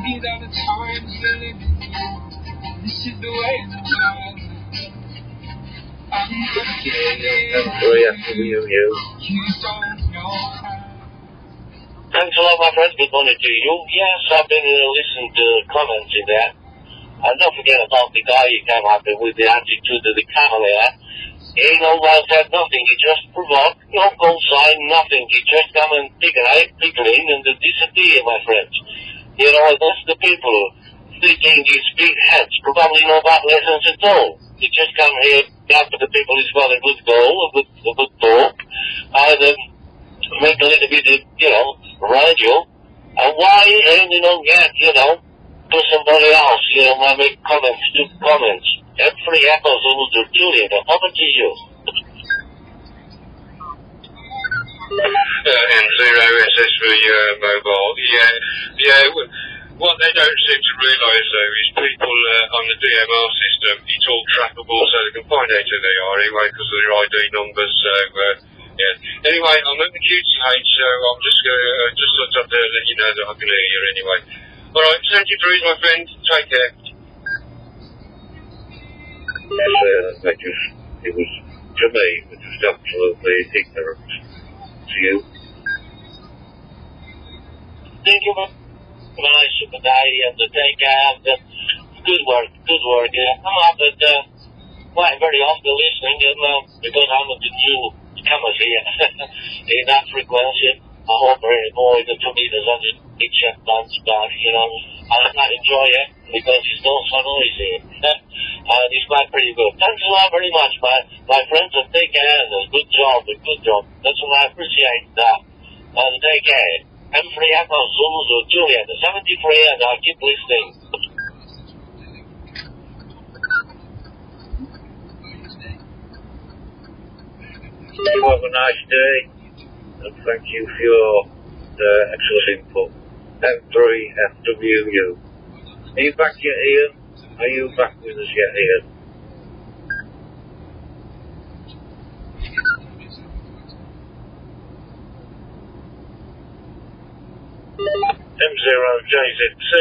These are the times we're living in. This is the way the world is. I'm not kidding. M3FWU. You don't know how. Thanks a lot, my friends. Good morning to you. Yes, I've been listening to comments in there. And don't forget about the guy you came up with the attitude of the camel there. He ain't no well said nothing. He just provoked, no call sign, nothing. He just come and pickle in and disappear, my friends. You know, that's the people thinking these big heads probably know about lessons at all. They just come here after the people who's got a good goal, a good talk, and make a little bit of, radio. And why ain't they don't get, to somebody else, might make comments, stupid comments. Every echoes almost do Julian. Over to you. M0 SSV mobile. Yeah. What they don't seem to realise though is people on the DMR system, it's all trackable, so they can find out who they are anyway because of their ID numbers. So yeah. Anyway, I'm at the QTH, so I'm just thought I'd let you know that I can hear you anyway. All right, 73, my friend. Take care. Yes, it was, to me, it was absolutely ignorant to you. Thank you very much for the day and the take care. Good work. Yeah. I'm up at quite very often listening because I'm at the two cameras here in that frequency. I hope more than 2 meters under each month's back, and I enjoy it because it's not so noisy. And it's quite pretty good. Thanks a lot very much, my friends, and take care, and good job. That's what I appreciate that. And take care. M3 Echo Zulu Juliet, 73, and I'll keep listening. You have a nice day, and thank you for your excellent input. M3FWU. Are you back yet, Ian? Are you back with us yet, Ian? M0JZC,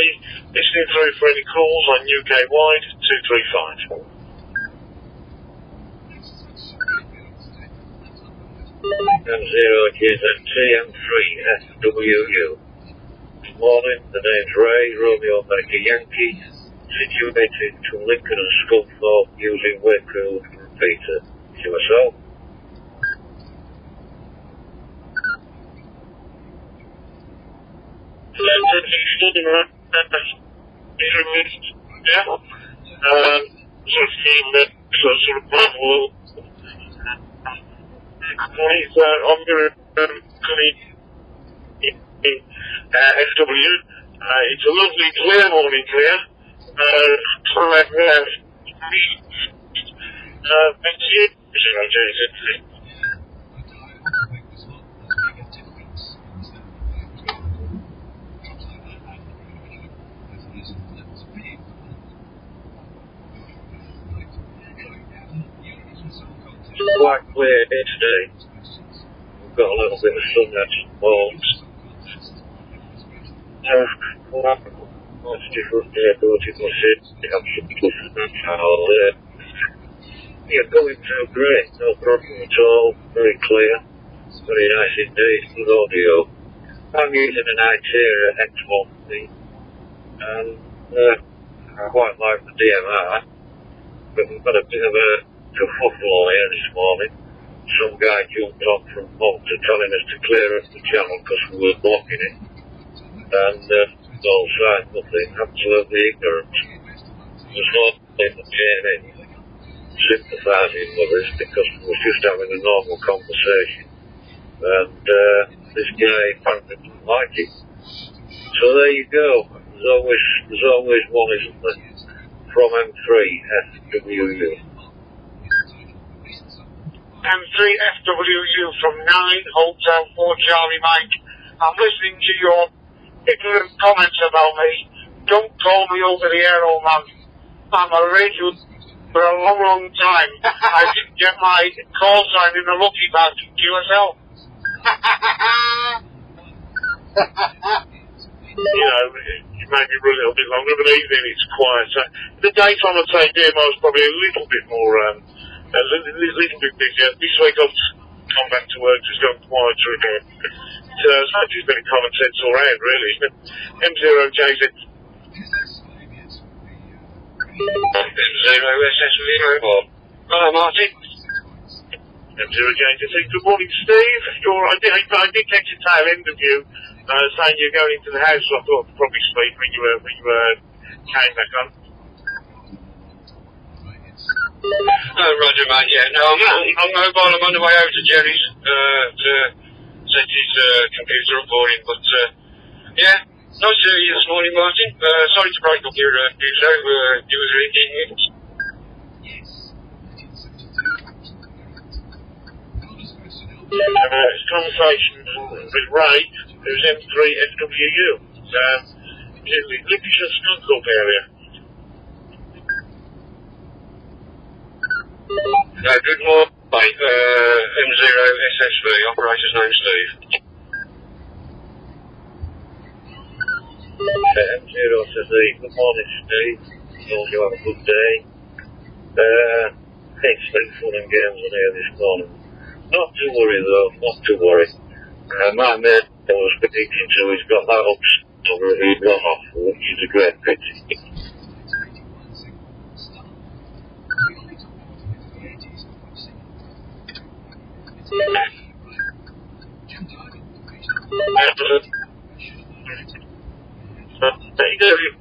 listening through for any calls on UK-wide 235. M0JZT, M3FWU. Good morning, the name's Ray, Romeo Mega Yankee, situated between Lincoln and Scunthorpe using Wakefield repeater. QSL. I'm going to FW. It's a lovely clear morning clear. Quite clear here today. We've got a little bit of sun at moments. Much different ability to sit. You have some different channel there. Yeah, going through great, no problem at all. Very clear. Very nice indeed. Good audio. I'm using an Itera X1B, and I quite like the DMR, but we've got a bit of a kerfuffle here this morning. Some guy jumped on from Malta telling us to clear up the channel because we were blocking it, and all signed nothing, absolutely ignorant. There's no point in getting sympathising with us because we were just having a normal conversation, and this guy apparently didn't like it. So there you go. There's always one, isn't there? From M3 FWU. M3 FWU from 9 Hotel 4 Charlie Mike. I'm listening to your ignorant comments about me. Don't call me over the air, old man. I'm a radio for a long, long time. I didn't get my call sign in the lucky bag QSL. You know, it may be a little bit longer, but evening it's quieter. The daytime, I'd say, DMO is probably a little bit more, a little bit busier. This week I've come back to work, just gone quieter again. So it's actually been a common sense all round, really, isn't it? M0JZ. M0SSV, Bob. Hello, Martin. M0JZ. Good morning, Steve. I did catch the tail end of you saying you're going into the house, so I thought I'd probably speak when you came back on. Oh, Roger, mate, yeah. No, I'm mobile. I'm on the way over to Jerry's to set his computer up for him. But, yeah, nice to hear you this morning, Martin. Sorry to break up your show. You was reading it. Conversation with Ray, who's M3 FWU. Lincolnshire Scunthorpe area. Good morning, mate. M0SSV, operator's name Steve. M0SSV, good morning, Steve. Hope you have a good day. It's been fun and games in here this morning. Not to worry though, not to worry. My mate was predicting so he's got that up so he's gone off, which is a great pity.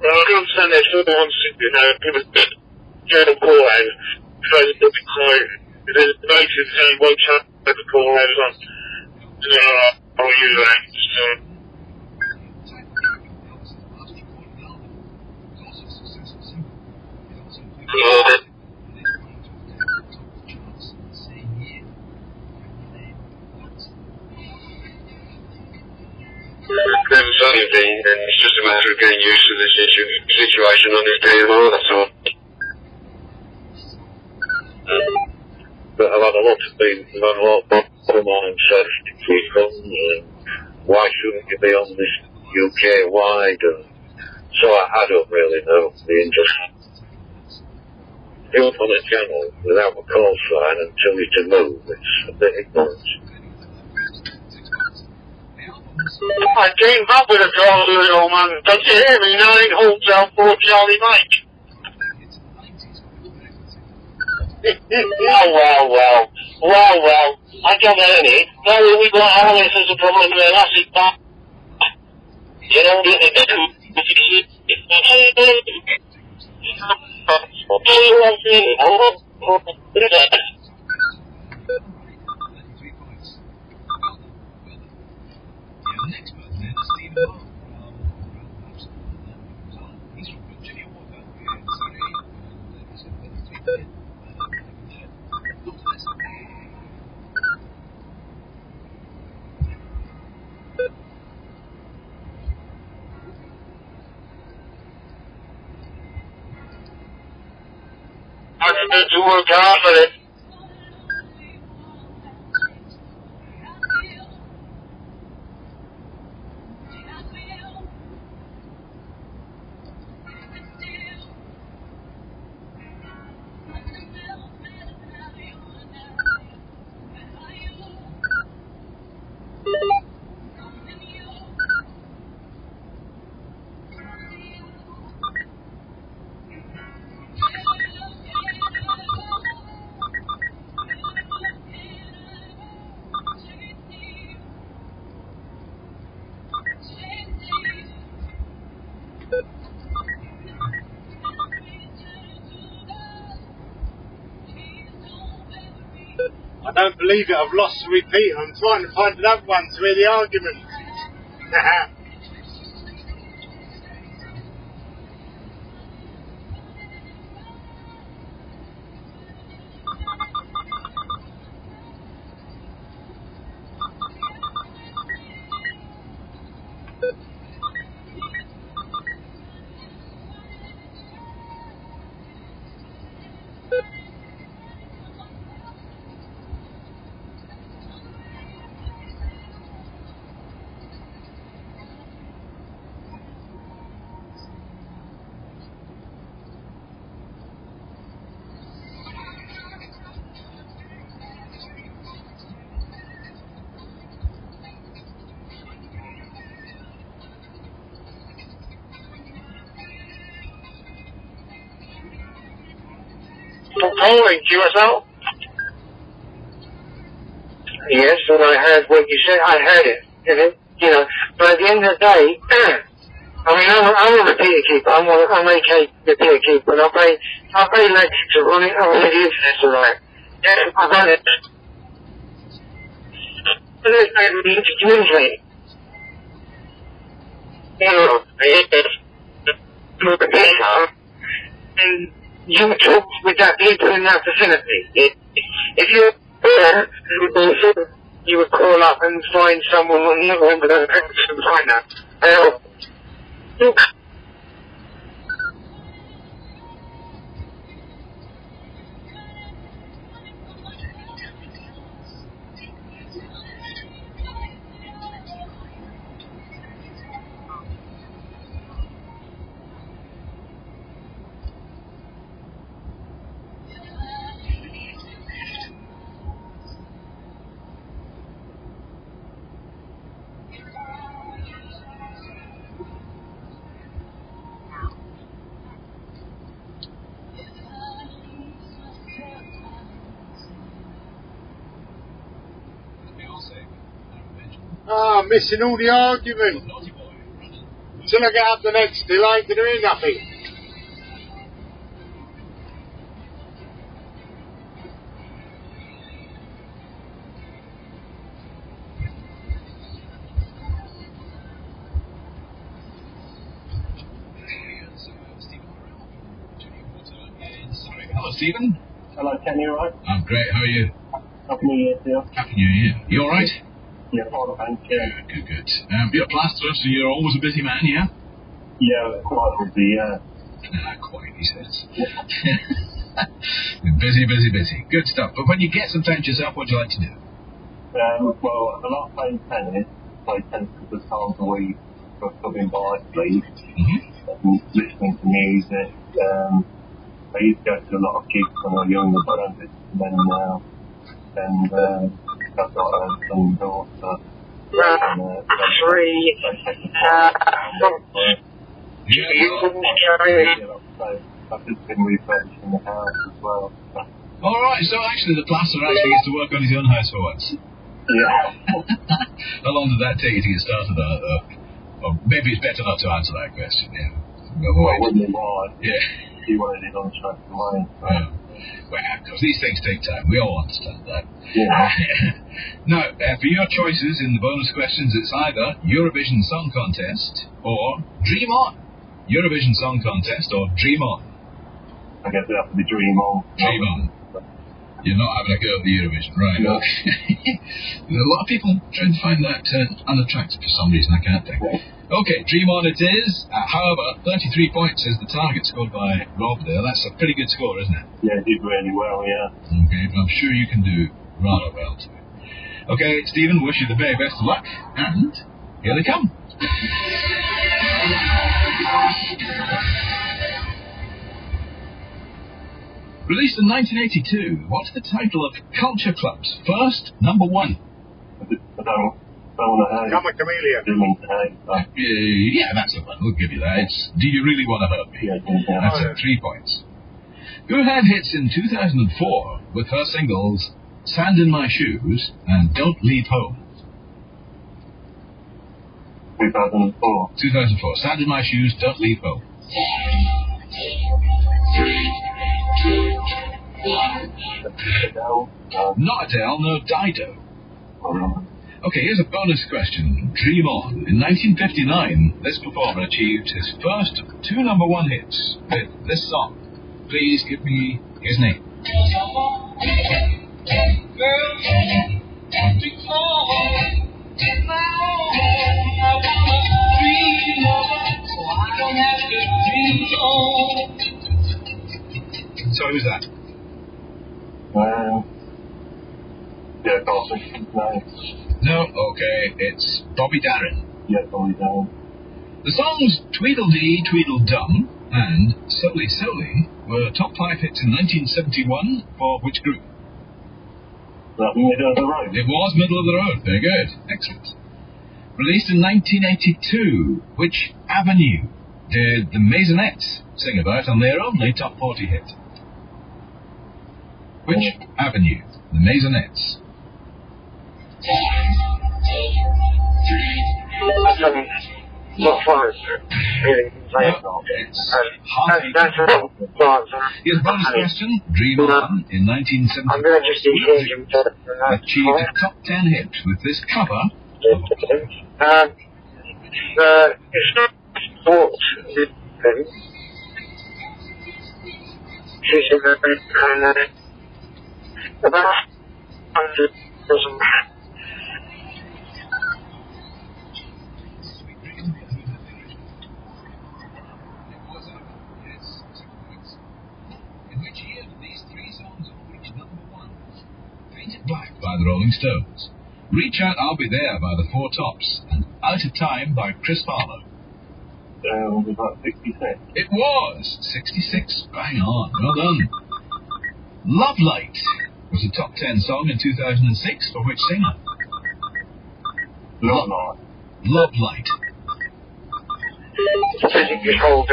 I understand there's someone wants to, people get a call out, try to book a client. There's a basis saying won't have the call out on. I'll use that. Never say anything, and it's just a matter of getting used to the situation on this DMO, that's all. But I've had a lot of people come on and said why shouldn't you be on this UK wide? So I don't really know the interest. You're on a channel without a call sign and tell you to move. It's a bit ignorant. I came up with a call to it, old man. Don't you hear me? 9 Hotel 4 Charlie Mike. Well. I don't know any. No, we've got all this as a problem with elastic back. You know, I had to work hard for it. I don't believe it, I've lost the repeater. I'm trying to find another one to hear the argument. for calling QSL. Yes, and I heard what you said. I heard it. You know, but at the end of the day, I mean, I'm a repeater keeper. I'm AK repeater keeper, and I pay legs to run it on the internet, so that. Yeah, I run it. But there's no need to communicate. You know, and you talk with that people in that vicinity. If you're there, you would call up and find someone with a and find that. Look. Ah, missing all the argument. Till I get up the next hill, I ain't going to hear nothing. Hello, Stephen. Hello, Kenny, all right? I'm great. How are you? Happy New Year to you. Happy New Year. You all right? Yeah, fine, thanks. Yeah. Good. You're a plasterer, so you're always a busy man, yeah? Yeah, quite busy, yeah. Quite, he says. busy. Good stuff. But when you get some time to yourself, what do you like to do? Well, I like playing tennis. Play tennis a couple of times a week for clubbing by sleep. And listening to music. I used to go to a lot of gigs when I was younger, but I don't listen to them now. And I've got a son and daughter. I've just been refurbishing the house as well. Alright, so actually the plasterer actually gets to work on his own house for once. Yeah. How long did that take you to get started on it, though? Or maybe it's better not to answer that question, yeah. Well, wouldn't it mind? Yeah. He wanted it on track away. Yeah. Well, because these things take time. We all understand that. Yeah. Now, for your choices in the bonus questions, it's either Eurovision Song Contest or Dream On. Eurovision Song Contest or Dream On. I guess it has to be Dream On. Dream On. You're not having a go at the Eurovision, right? No. Okay. A lot of people trying to find that unattractive for some reason, I can't think. Yeah. Okay, Dream On it is. However, 33 points is the target scored by Rob there. That's a pretty good score, isn't it? Yeah, did really well, yeah. Okay, but I'm sure you can do rather well too. Okay, Stephen, wish you the very best of luck, and here they come. Released in 1982, what's the title of Culture Club's first number one? I don't want to hurt. I'm a chameleon. Didn't mean to hurt. Yeah, that's the one. We'll give you that. It's Do You Really Want to Hurt Me? Yeah. That's at 3 points. Who had hits in 2004 with her singles Sand in My Shoes and Don't Leave Home? 2004. 2004. Sand in My Shoes, Don't Leave Home. Not Adele, no Dido. Okay, here's a bonus question. Dream On. In 1959, this performer achieved his first 2 number 1 hits with this song. Please give me his name. So who's that? Yeah, Carlson. No, okay, it's Bobby Darin. Yeah, Bobby Darin. The songs Tweedledee, Tweedledum and Solely Solely were top 5 hits in 1971 for which group? That Middle of the Road. It was Middle of the Road. Very good. Excellent. Released in 1982, which avenue did the Maisonettes sing about on their only top 40 hit? Which avenue? The Maisonettes. Not far. Really, that's a Here's bonus question. Dream On in 1970 I'm going to just engage him achieved a top 10 hit with this cover. It's not sports. She's about 100,000. In which year did these three songs all reach #1? Painted Black by the Rolling Stones, Reach Out I'll Be There by the Four Tops, and Out of Time by Chris Farlow. Was it about 66? It was 66. Bang on. Well done. Love Light was a top 10 song in 2006 for which singer? Love Light. Love Light. Physical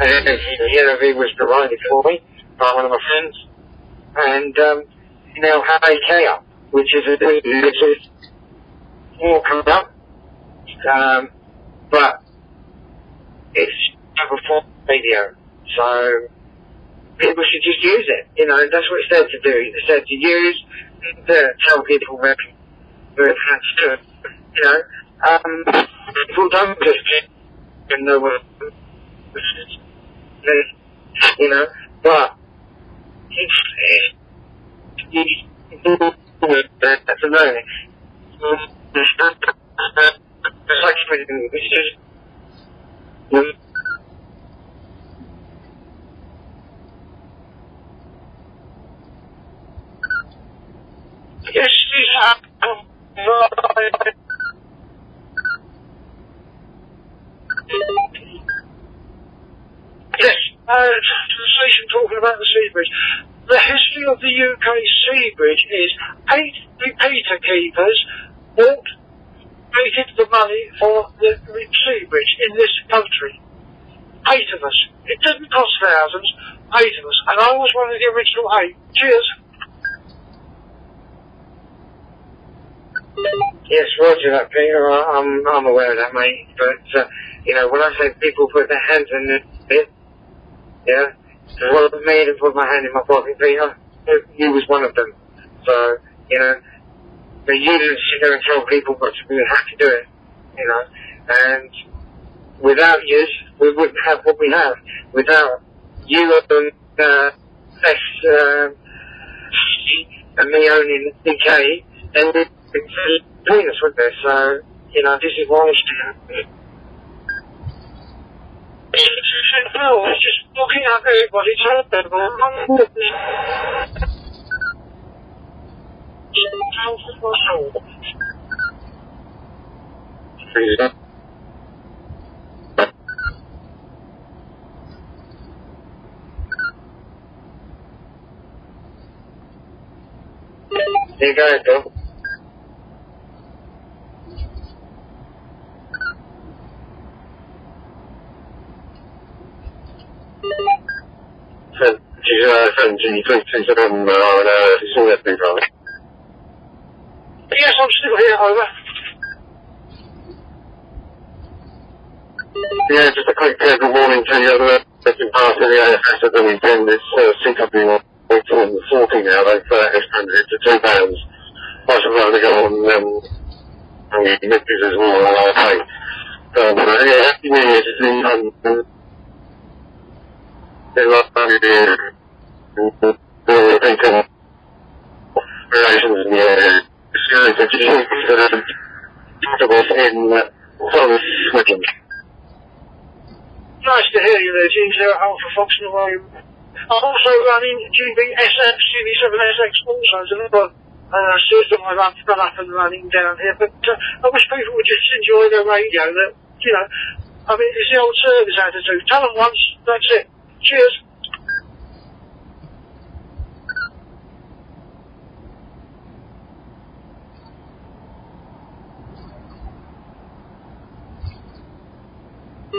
energy was provided for me by one of my friends, and now have a care, which is a more coming up, but it's over for radio, so people should just use it. You know, that's what it's there to do. It's there to use, to tell people where how to do it. You know, people don't just know what, you know, but that's a learning. It's like it's just. Yes, yes, translation talking about the sea bridge. The history of the UK sea bridge is 8 repeater keepers donated the money for the sea bridge in this country. 8 of us. It didn't cost thousands, 8 of us. And I was one of the original 8. Cheers. Yes, roger that, Peter. I'm aware of that, mate. But, you know, when I say people put their hands in it, yeah, well, it made me put my hand in my pocket, Peter. You was one of them. So, you know, but you didn't sit there and tell people what to do and how to do it, you know. And without you, we wouldn't have what we have. Without you and and me owning DK, then we'd between us, wouldn't there? So, you know, this is why I'm still. No, it's just looking at everybody's head there, you go ahead, Bill. Yes, I'm still here, over. Yeah, just a quick good morning to you. I've been part of the AFS at the weekend. This CW on 40 now. They've expanded it to 2 bands. I should be able to go on middays as well, I'll pay. Yeah, Happy New Year to relations in the area. Nice to hear you there, James, there at Alpha Fox in the room. I'm also running GBSF CV7SX also, so another system I've done up and running down here, but I wish people would just enjoy their radio, that, you know, I mean, it's the old service attitude. Tell them once, that's it. Cheers.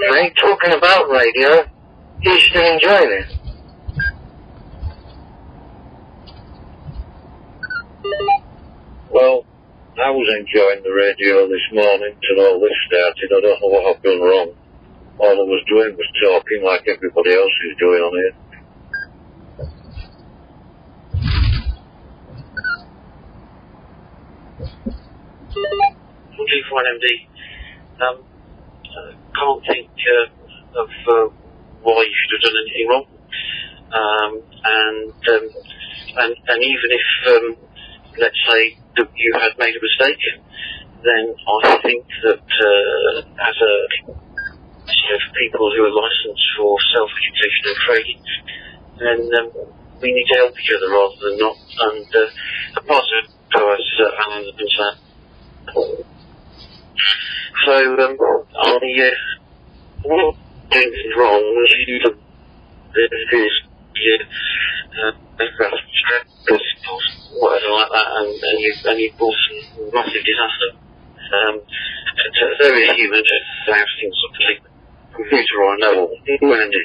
I ain't talking about radio. He's still enjoying it. I was enjoying the radio this morning till all this started. I don't know what I've done wrong. All I was doing was talking like everybody else is doing on here. G4MD. Can't think of why you should have done anything wrong. And even if, let's say, that you had made a mistake, then I think that as people who are licensed for self-education and training, then we need to help each other rather than not. And apart from us, Alan has been saying. So I'm not doing anything wrong. Whatever like that, and you cause some massive disaster. It's very human to have things on the computer or no one do.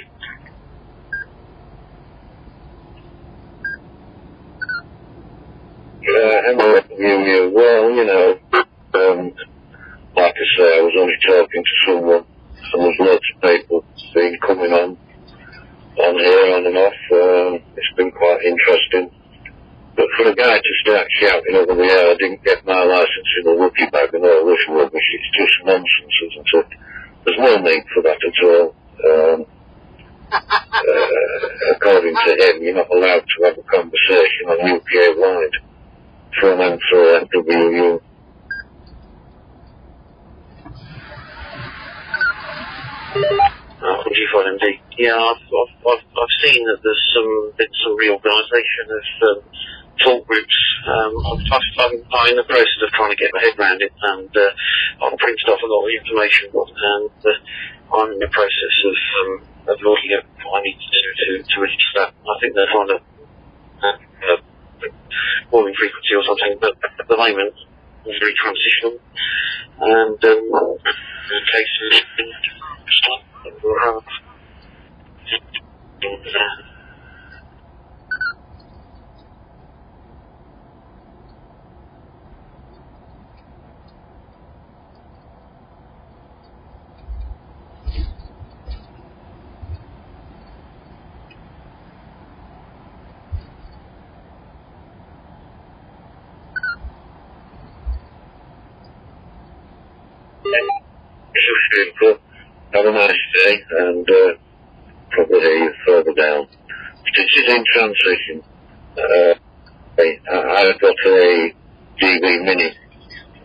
Well, you know, like I say, I was only talking to someone, and there's lots of people been coming on here, on and off. It's been quite interesting. But for a guy to start shouting over the air, I didn't get my licence in a rookie bag and all this rubbish, it's just nonsense, isn't it? There's no need for that at all. According to him, you're not allowed to have a conversation on UK-wide from and through FWU. G4MD. Yeah, I've seen that there's been some reorganisation of talk groups. I'm in the process of trying to get my head around it, and I've printed off a lot of the information, and I'm in the process of looking at what I need to do to register that. I think they're trying to warming frequency or something, but at the moment it's very transitional, and the case is Have a nice day, and probably hear you further down. Stitches in transition. I've got a DB Mini,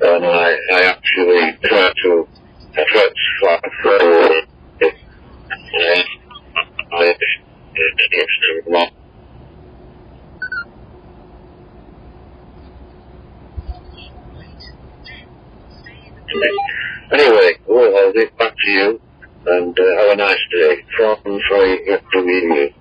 and I actually tried to fly through it. Anyway, well, I'll get back to you, and have a nice day. From FWU.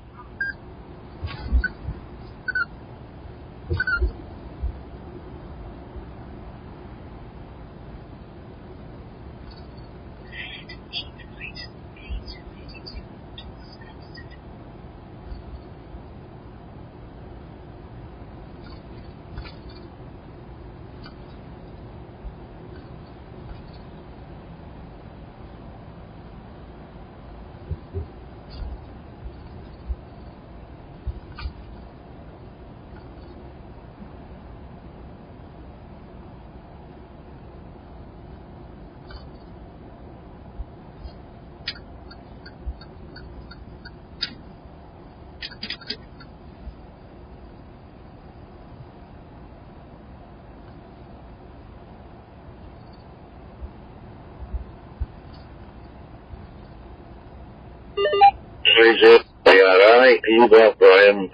Alright, you got Brian,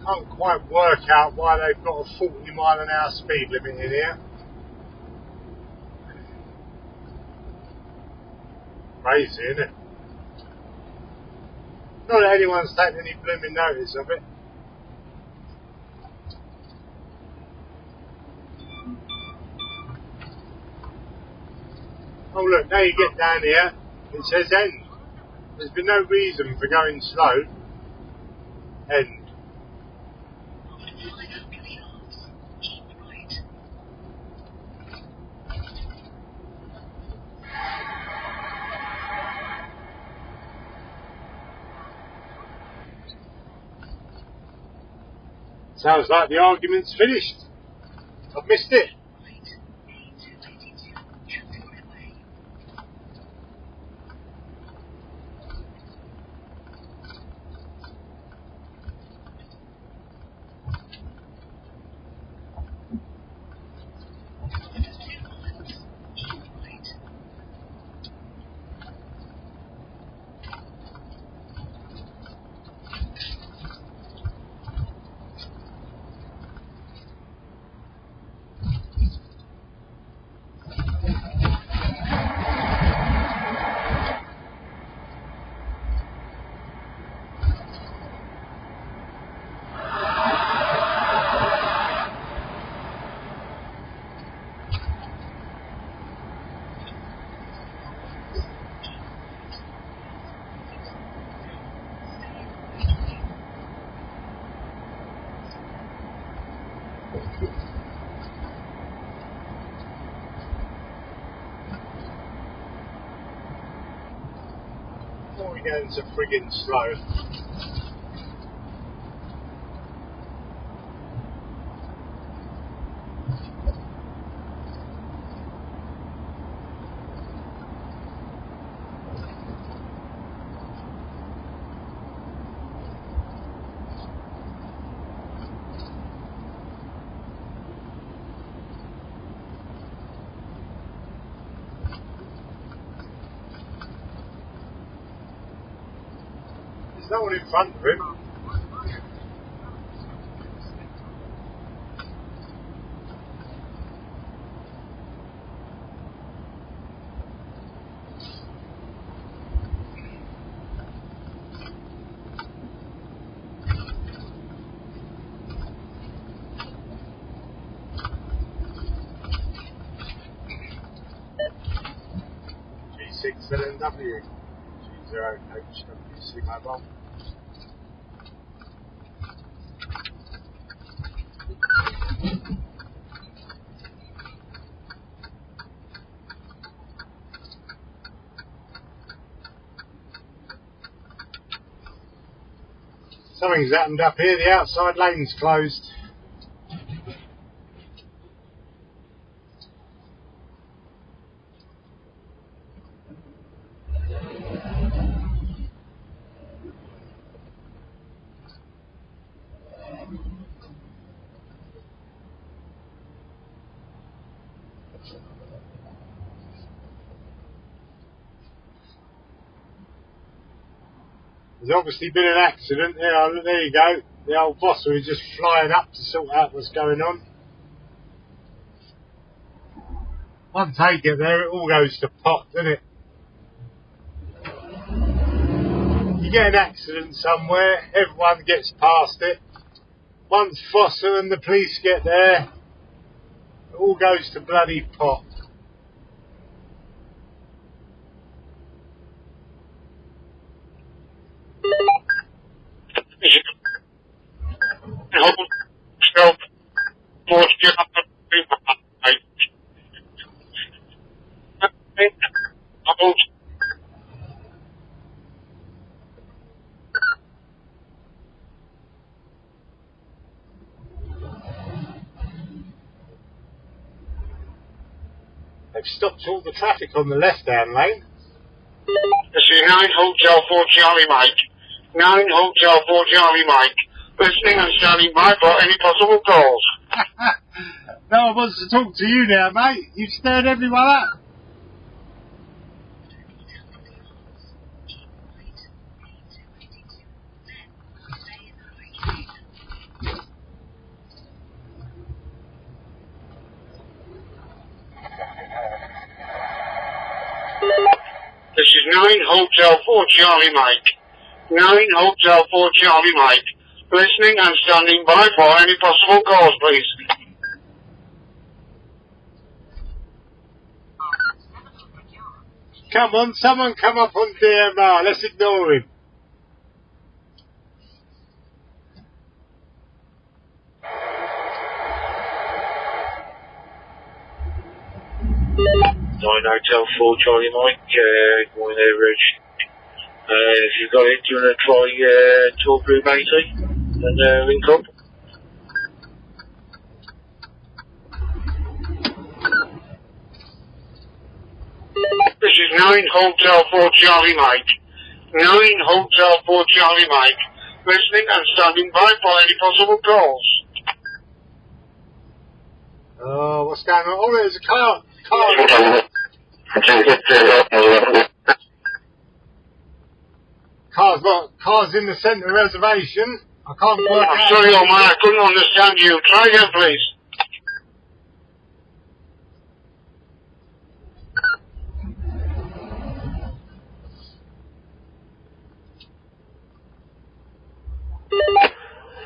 Can't quite work out why they've got a 40-mile-an-hour speed limit in here. Crazy, isn't it? Not that anyone's taken any blooming notice of it. Oh look, now you get down here, it says end. There's been no reason for going slow. End. Sounds like the argument's finished. I've missed it. Before we go into friggin' slow. There's no one in front of him. G6LNW, G0HWC mobile. Something's happened up here, the outside lane's closed. There's obviously been an accident. There you go. The old boss was just flying up to sort out what's going on. Once they get there, it all goes to pot, doesn't it? You get an accident somewhere, everyone gets past it. Once Foster and the police get there, it all goes to bloody pot. They've stopped all the traffic on the left-hand lane. This is 9 Hotel 4 Charlie Mike. 9 Hotel 4 Charlie Mike. Listening and standing by for any possible calls. No one wants to talk to you now, mate. You've stirred everyone up. Hotel 4 Charlie Mike. 9 Hotel 4 Charlie Mike. Listening and standing by for any possible calls, please. Come on, someone come up on DMR. Let's ignore him. Nine Hotel 4 Charlie Mike. Good morning there, Reg. If you've got it, do you want to try tour group 80 and link up? This is 9 Hotel 4 Charlie Mike. 9 Hotel 4 Charlie Mike. Listening and standing by for any possible calls. Oh, what's going on? Oh, there's a car. Car's in the centre reservation. I can't work I'm out. sorry, old man, I couldn't understand you. Try again, please.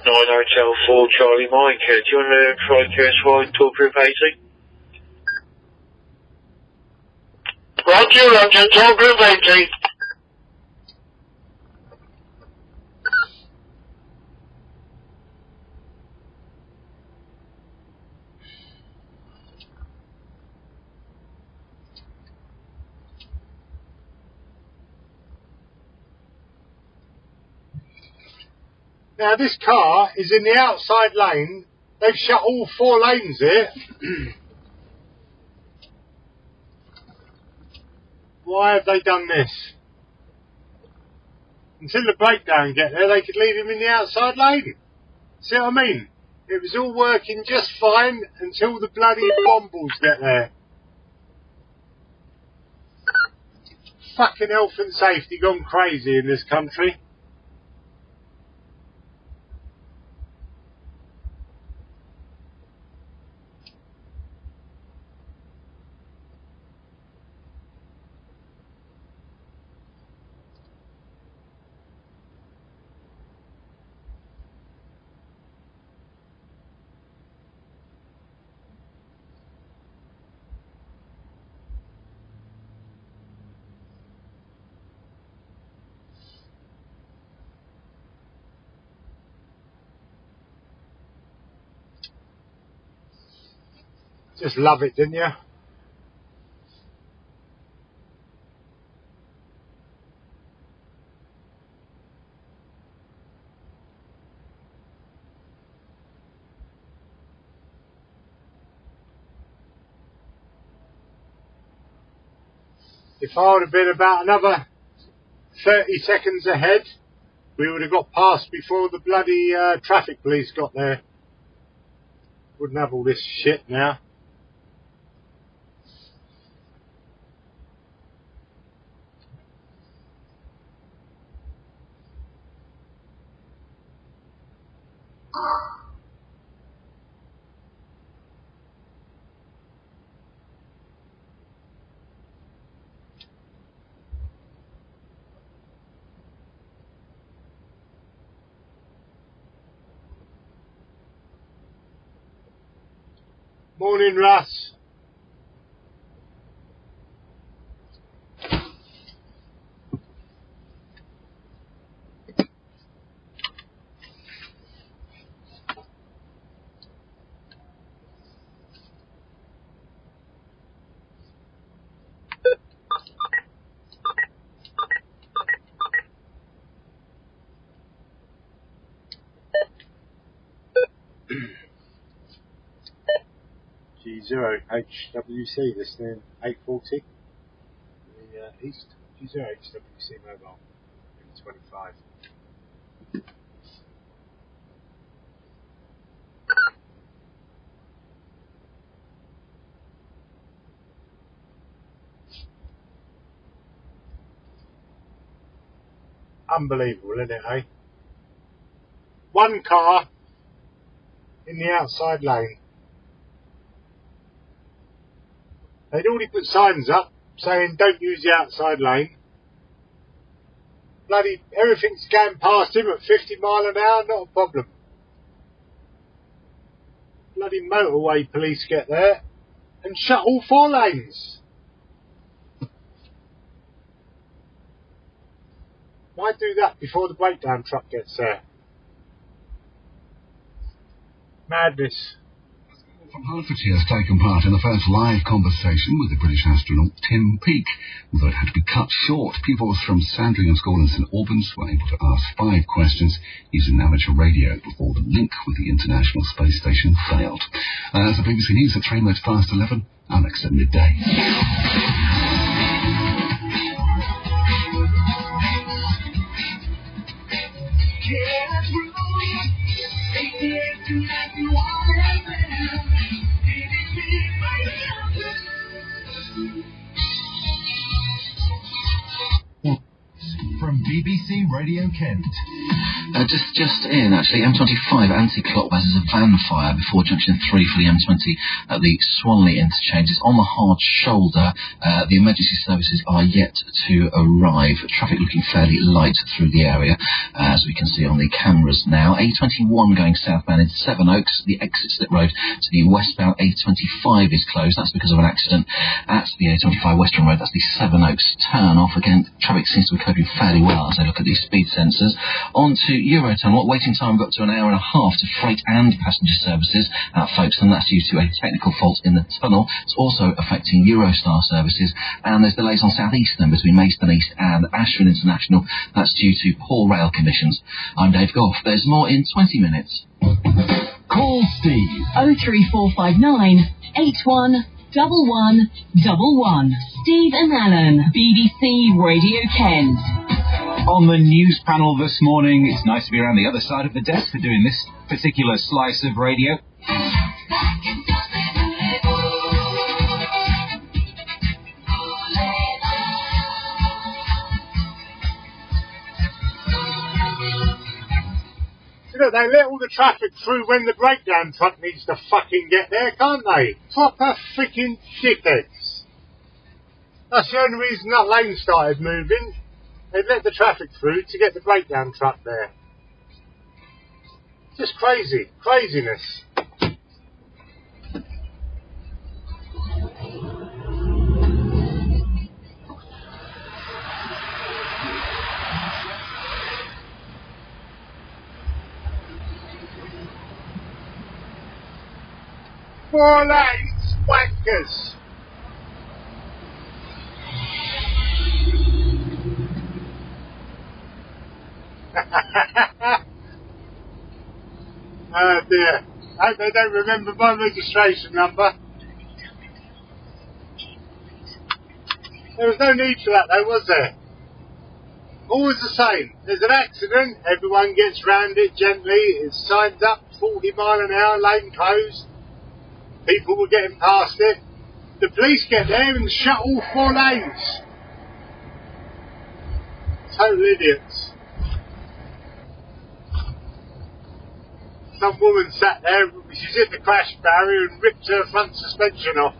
Nine Hotel 4 Charlie Mike. Do you want to try KSY tour group 80? Roger, tour group 80. Now, this car is in the outside lane. They've shut all 4 lanes here. Why have they done this? Until the breakdown get there, they could leave him in the outside lane. See what I mean? It was all working just fine until the bloody bombles get there. Fucking health and safety gone crazy in this country. Just love it, didn't you? If I would have been about another 30 seconds ahead, we would have got past before the bloody traffic police got there. Wouldn't have all this shit now. Morning, Russ. G0 HWC, listening 840 the east. G0 HWC mobile in 25. Unbelievable, isn't it, eh? One car in the outside lane. They'd already put signs up saying don't use the outside lane. Bloody everything's going past him at 50 mile an hour, not a problem. Bloody motorway police get there and shut all 4 lanes. Why do that before the breakdown truck gets there? Madness. From Hertfordshire has taken part in the first live conversation with the British astronaut Tim Peake. Although it had to be cut short, pupils from Sandringham School in St Albans were able to ask 5 questions using amateur radio before the link with the International Space Station failed. As the BBC News at 3 minutes past 11, Alex at midday. From BBC Radio Kent. Just in, actually, M25 anti-clockwise is a van fire before junction 3 for the M20 at the Swanley interchange. It's on the hard shoulder. The emergency services are yet to arrive. Traffic looking fairly light through the area, as we can see on the cameras now. A21 going southbound into Sevenoaks. The exit slip road to the westbound A25 is closed. That's because of an accident at the A25 Western Road. That's the Sevenoaks turn off. Again, traffic seems to be coping fairly well as I look at these speed sensors. On to Eurotunnel, waiting time of up to an hour and a half to freight and passenger services at Folkestone. That's due to a technical fault in the tunnel. It's also affecting Eurostar services, and there's delays on South Eastern between Maidstone East and Ashford International. That's due to poor rail conditions. I'm Dave Goff. There's more in 20 minutes. Call Steve. 03459 811111. Steve and Alan, BBC Radio Kent. On the news panel this morning, it's nice to be around the other side of the desk for doing this particular slice of radio. You know, they let all the traffic through when the breakdown truck needs to fucking get there, can't they? Proper freaking dickheads. That's the only reason that lane started moving. They let the traffic through to get the breakdown truck there. Just crazy. Craziness. Four lanes, wankers. Oh dear. I hope they don't remember my registration number. There was no need for that though, was there? Always the same. There's an accident, everyone gets round it gently, it signs up 40 mile an hour, lane closed. People were getting past it. The police get there and shut all 4 lanes. Total idiots. Some woman sat there, she's hit the crash barrier and ripped her front suspension off.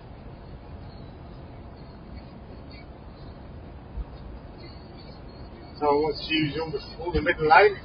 So I want to use all the middle lane.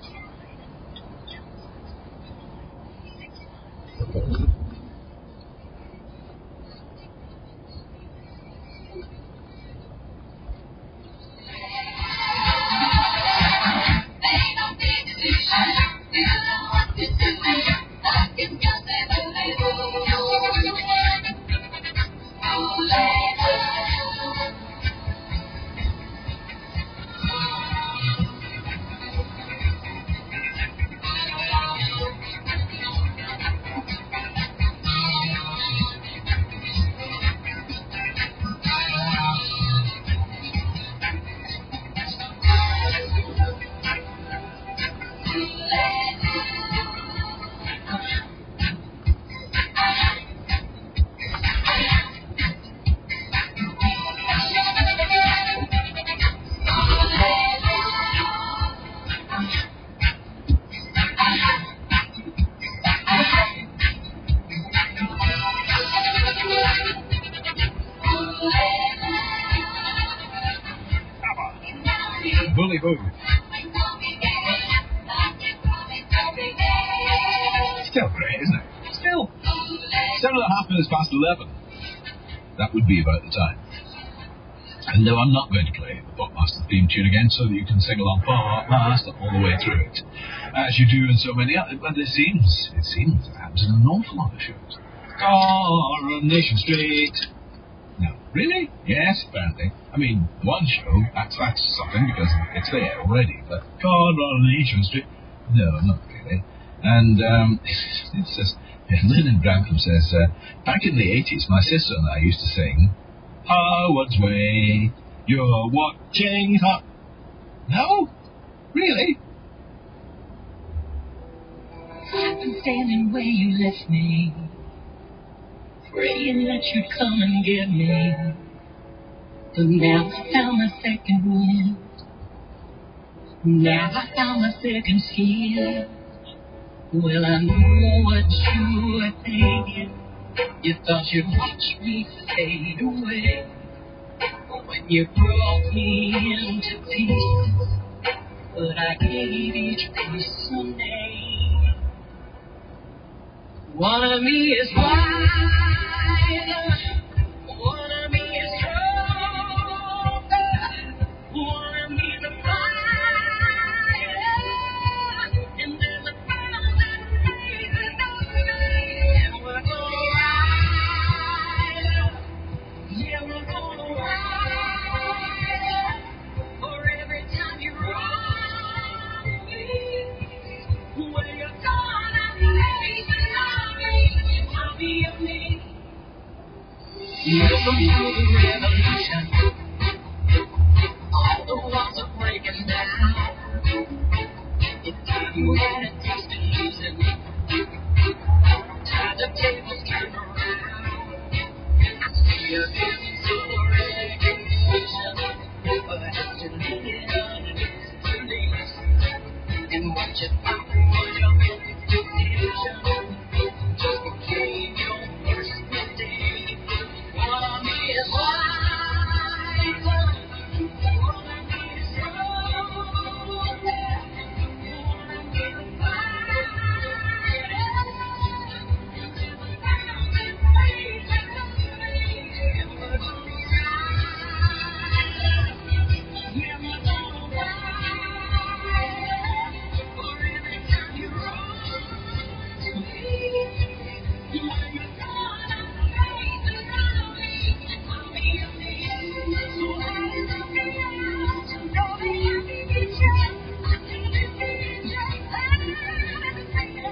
Bully boo. Still great, isn't it? Still. 7.5 minutes past 11. That would be about the time. And no, I'm not going to play the Buckmaster theme tune again so that you can sing along fast all the way through it. As you do in so many others. But it seems it happens in an awful lot of shows. Coronation Street. No. Really? Yes, apparently. I mean, one show, that's something because it's there already. But Coronation Street? No, not really. And it's just... Lynn Grantham says, back in the 80s, my sister and I used to sing, Howard's Way, you're watching... No? Really? I've been standing where you left me, praying that you'd come and get me. But now I found my second wind. Now I found my second skin. Well, I know what you were thinking. You thought you'd watch me fade away. But when you brought me into pieces, but I gave each piece a name. One of me is wiser, one of me is stronger, one of me is a fire, and there's a thousand faces of me, and we're gonna rise up, yeah, we're gonna rise up, for every time you wrong me, when you're gone, I'll be a me. Welcome to the revolution. All the walls are breaking down. If you had a taste of losing, time the tables turn around. I see you getting so recognition, but I still need it underneath the leaves. And what you thought was your best decision just became your worst mistake. One of me is wiser, one of me is stronger, one of me is fighter, and there's a thousand faces of me, and we're gonna rise up, yeah, we're gonna rise up, for every time you wrong to me. When you're gone, I'm faces around me. I'll be a me. So I love you. Know that I need you. I need you. I need you.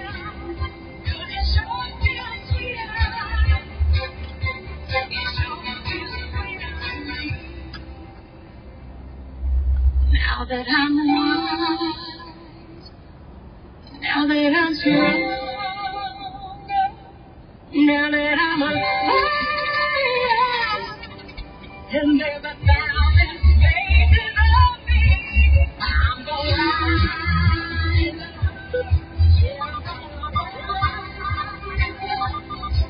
'Cause it sure feels sweeter. It sure feels sweeter to me. Now that I'm wise, now that I'm strong. Now that I'm alive, and there's a thousand faces of me, I'm gonna rise up. Yeah, I'm gonna rise up.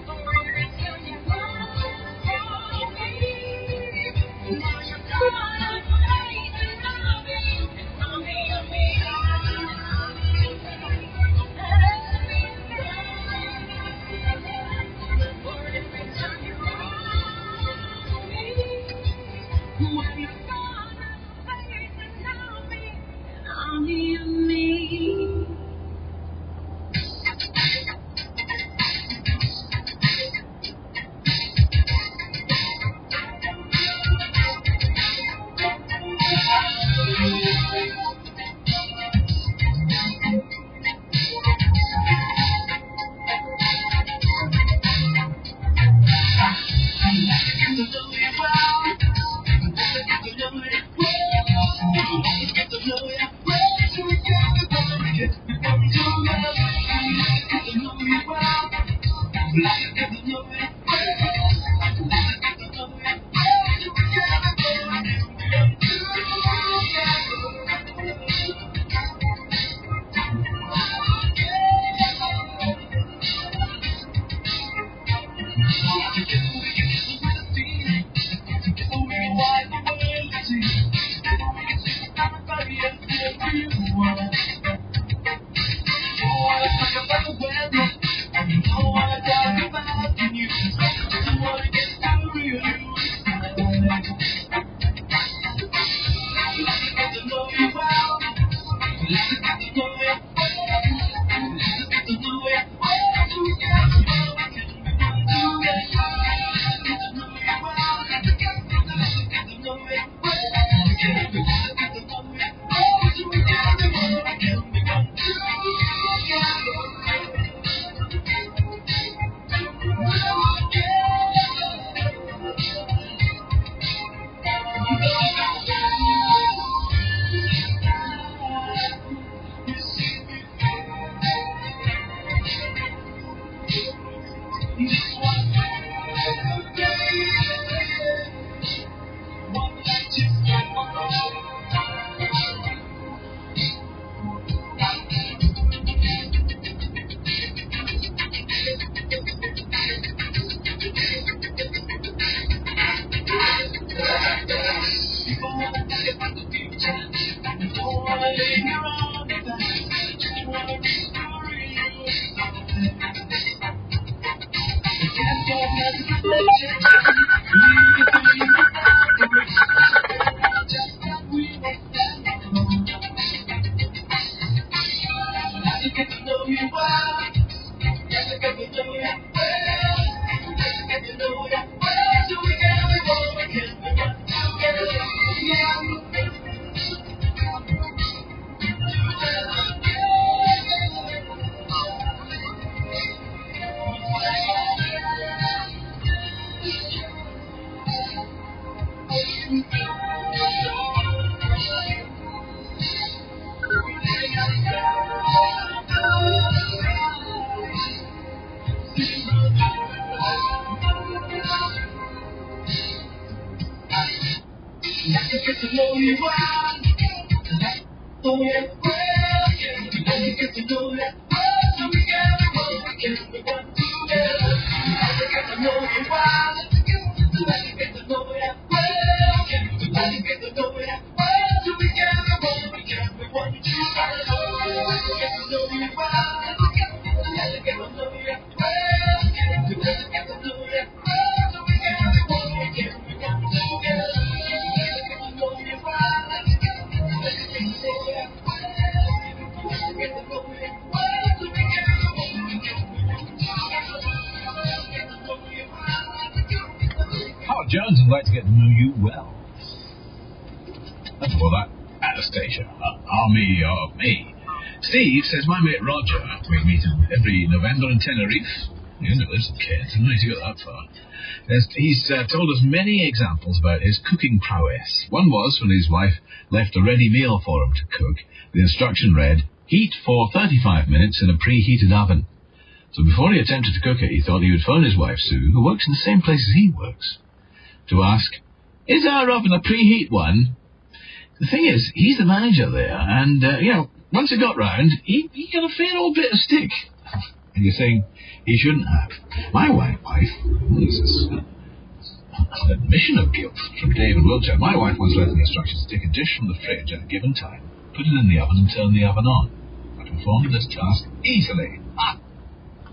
For every time you wrong me, now you're gonna faces of me, I'll be a me. For every time you wrong me, Howard Jones would like to get to know you well. And for that, Anastasia, Army of Me. Steve says, my mate Roger, we meet him every November in Tenerife. He only lives in Kent, didn't he got that far? He's told us many examples about his cooking prowess. One was when his wife left a ready meal for him to cook. The instruction read, heat for 35 minutes in a preheated oven. So before he attempted to cook it, he thought he would phone his wife, Sue, who works in the same place as he works, to ask, is our oven a preheat one? The thing is, he's the manager there, and, once it got round, he got a fair old bit of stick. And you're saying he shouldn't have. My wife, this is an admission of guilt from David Wiltshire. My wife once left the instructions to take a dish from the fridge at a given time, put it in the oven and turn the oven on. I performed this task easily.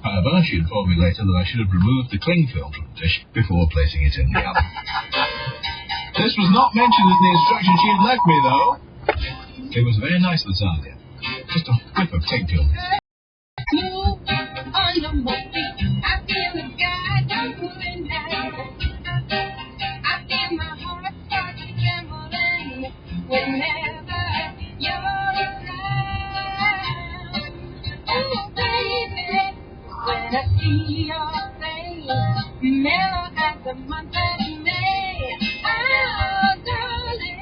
However, she informed me later that I should have removed the cling film from the dish before placing it in the oven. This was not mentioned in the instructions she had left me, though. It was very nice lasagna. Just a whiff of tinkle. Mellow as the month of May. Oh, darling,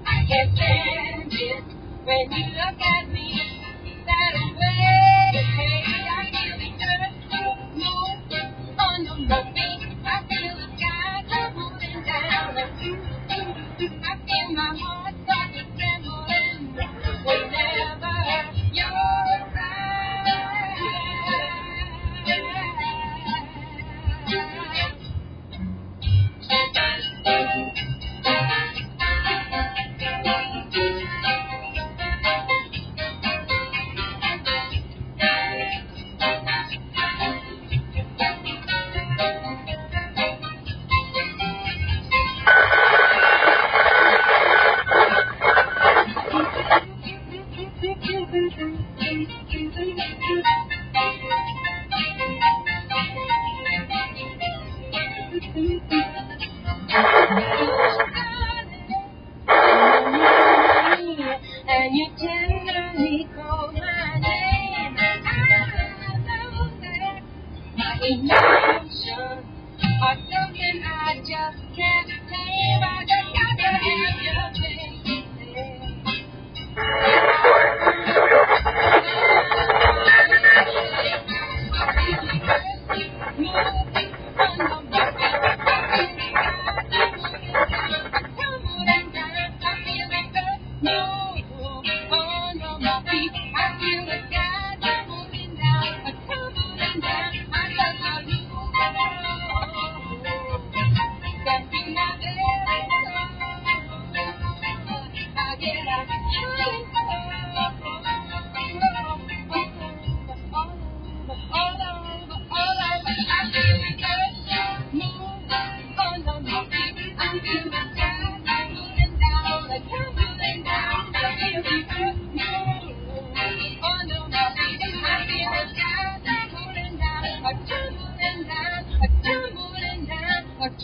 I can't stand it when you look at me that way. I feel the earth move under my feet. I feel the sky moving down. I feel my heart start to trembling whenever you're around. And you tenderly call my name. I know that my emotions are something I just can't tame. I just got to have your baby.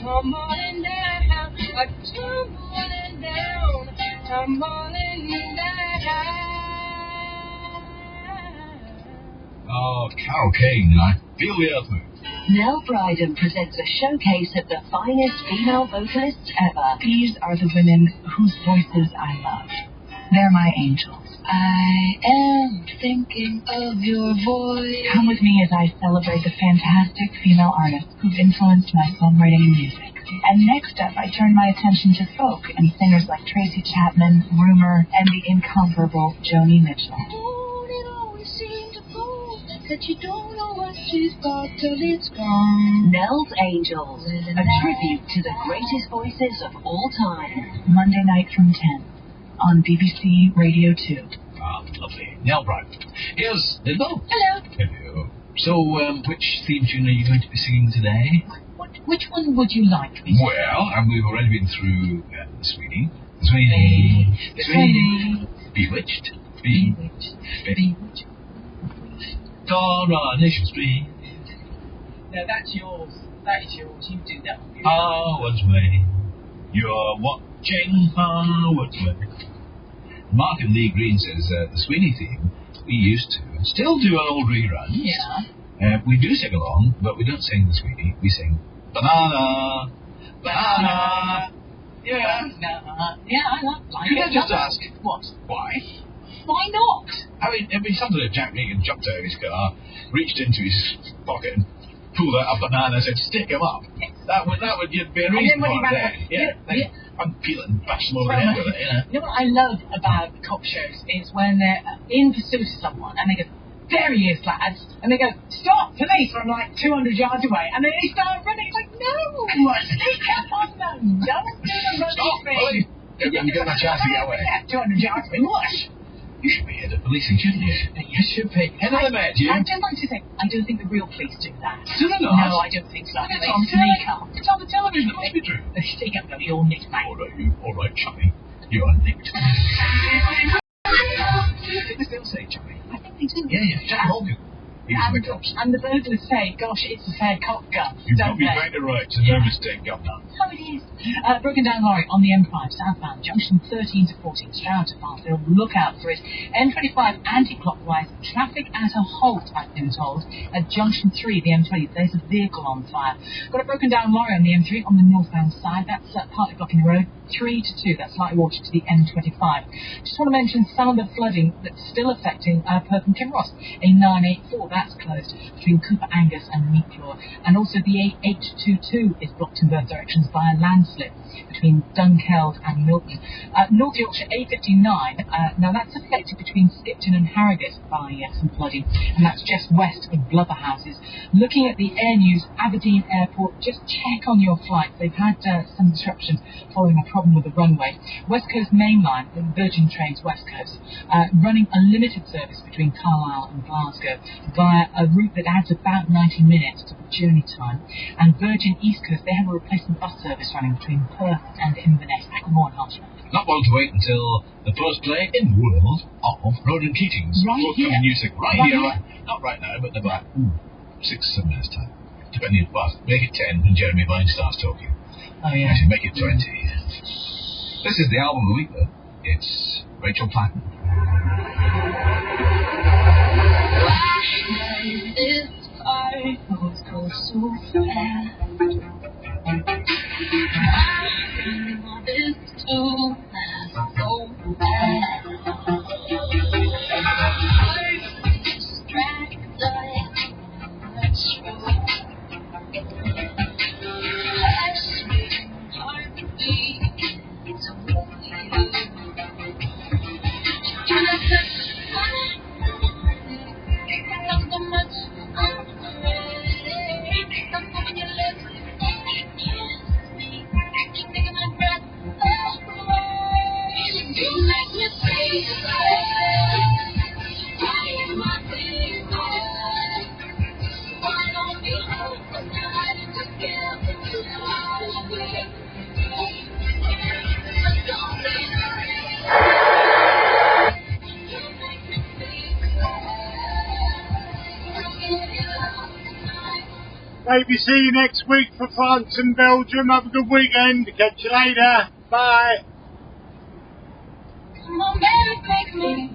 Tumbling down, tumbling down. Oh, Carol Kane, I feel the earth move. Nell Bryden presents a showcase of the finest female vocalists ever. These are the women whose voices I love. They're my angels. I am thinking of your voice. Come with me as I celebrate the fantastic female artists who've influenced my songwriting and music. And next up, I turn my attention to folk and singers like Tracy Chapman, Rumour, and the incomparable Joni Mitchell. That you don't know what she's got till it's gone. Nell's Angels, a tribute to the greatest voices of all time. Monday night from 10 on BBC Radio 2. Ah, lovely. Nell Bryden. Here's Linda. Hello. Hello. So, which theme tune are you going to be singing today? Which one would you like me to? Well, and we've already been through Sweeney. Sweeney. Bewitched. Bewitched. Coronation Street. No, that's yours. That is yours. You do that one. Howard's Way. You're watching Howard's Way. Mark and Lee Green says the Sweeney theme we used to and still do old reruns. Yeah. We do sing along, but we don't sing the Sweeney. We sing banana, banana. Yeah. Banana. Yeah, I like Could it. I just ask? What? Why? Why not? I mean, it'd be something if Jack Megan jumped out of his car, reached into his pocket and pulled out a banana and said, stick him up. That would be a reason for it there. Yeah. I'm peeling, bash them over the head with it, you know. You know what I love about cop shows is when they're in pursuit of someone and they go, there he is, lads, and they go, stop, police, from like 200 yards away, and then they start running. It's like, no, sneak up on them, don't do the running Stop, thing. police. Give them a chance to get away. Yeah, 200 yards away, what? You should be head of policing, shouldn't you? You should be. Head of the Met, you. I don't like to think, I don't think the real police do that. Do they not? No, I don't think so. It's They on sneak up. It's on the television, it must be true. They sneak up, they'll be all nicked, mate. All right, chummy. You are nicked. Did they still say chummy? I think they do. Yeah, Jack Morgan. He was the cops. And the burglars say, gosh, it's a fair cop gun. You've got don't me they? quite right. It's no mistake, Governor. So it is. Broken down lorry on the M5 southbound, junction 13 to 14, Stroud to Farfield. Look out for it. M25 anti-clockwise, traffic at a halt, I've been told. At junction 3, the M20, there's a vehicle on fire. Got a broken down lorry on the M3 on the northbound side. That's partly blocking the road. 3 to 2, that's light water to the M25. Just want to mention some of the flooding that's still affecting Perth and Kinross. A 984, that's closed between Cooper Angus and Meatclaw. And also the A822 is blocked in both directions by a landslip between Dunkeld and Milton. North Yorkshire A59, now that's affected between Skipton and Harrogate by some flooding, and that's just west of Blubberhouses. Looking at the Air News Aberdeen Airport, just check on your flights. They've had some disruptions following a problem with the runway. West Coast Main Line, the Virgin Trains West Coast, running a limited service between Carlisle and Glasgow via a route that adds about 90 minutes to the journey time. And Virgin East Coast, they have a replacement bus service running between Perth and Inverness, Acklemore and Hartlepool. Not long to wait until the first play in the world of Ronan Keating's forthcoming music. Right here. Not right now, but in about 6-7 minutes time. Depending, well, make it 10 when Jeremy Vine starts talking. Oh, yeah. Actually, make it 20. This is the album of the week, though. It's Rachel Platten. This fight always goes so fast. I want this to last so fast. Heart distracted, that's right. Heartbeat, it's a Maybe see you next week for France and Belgium. Have a good weekend. Catch you later. Bye. Come on, baby, take me.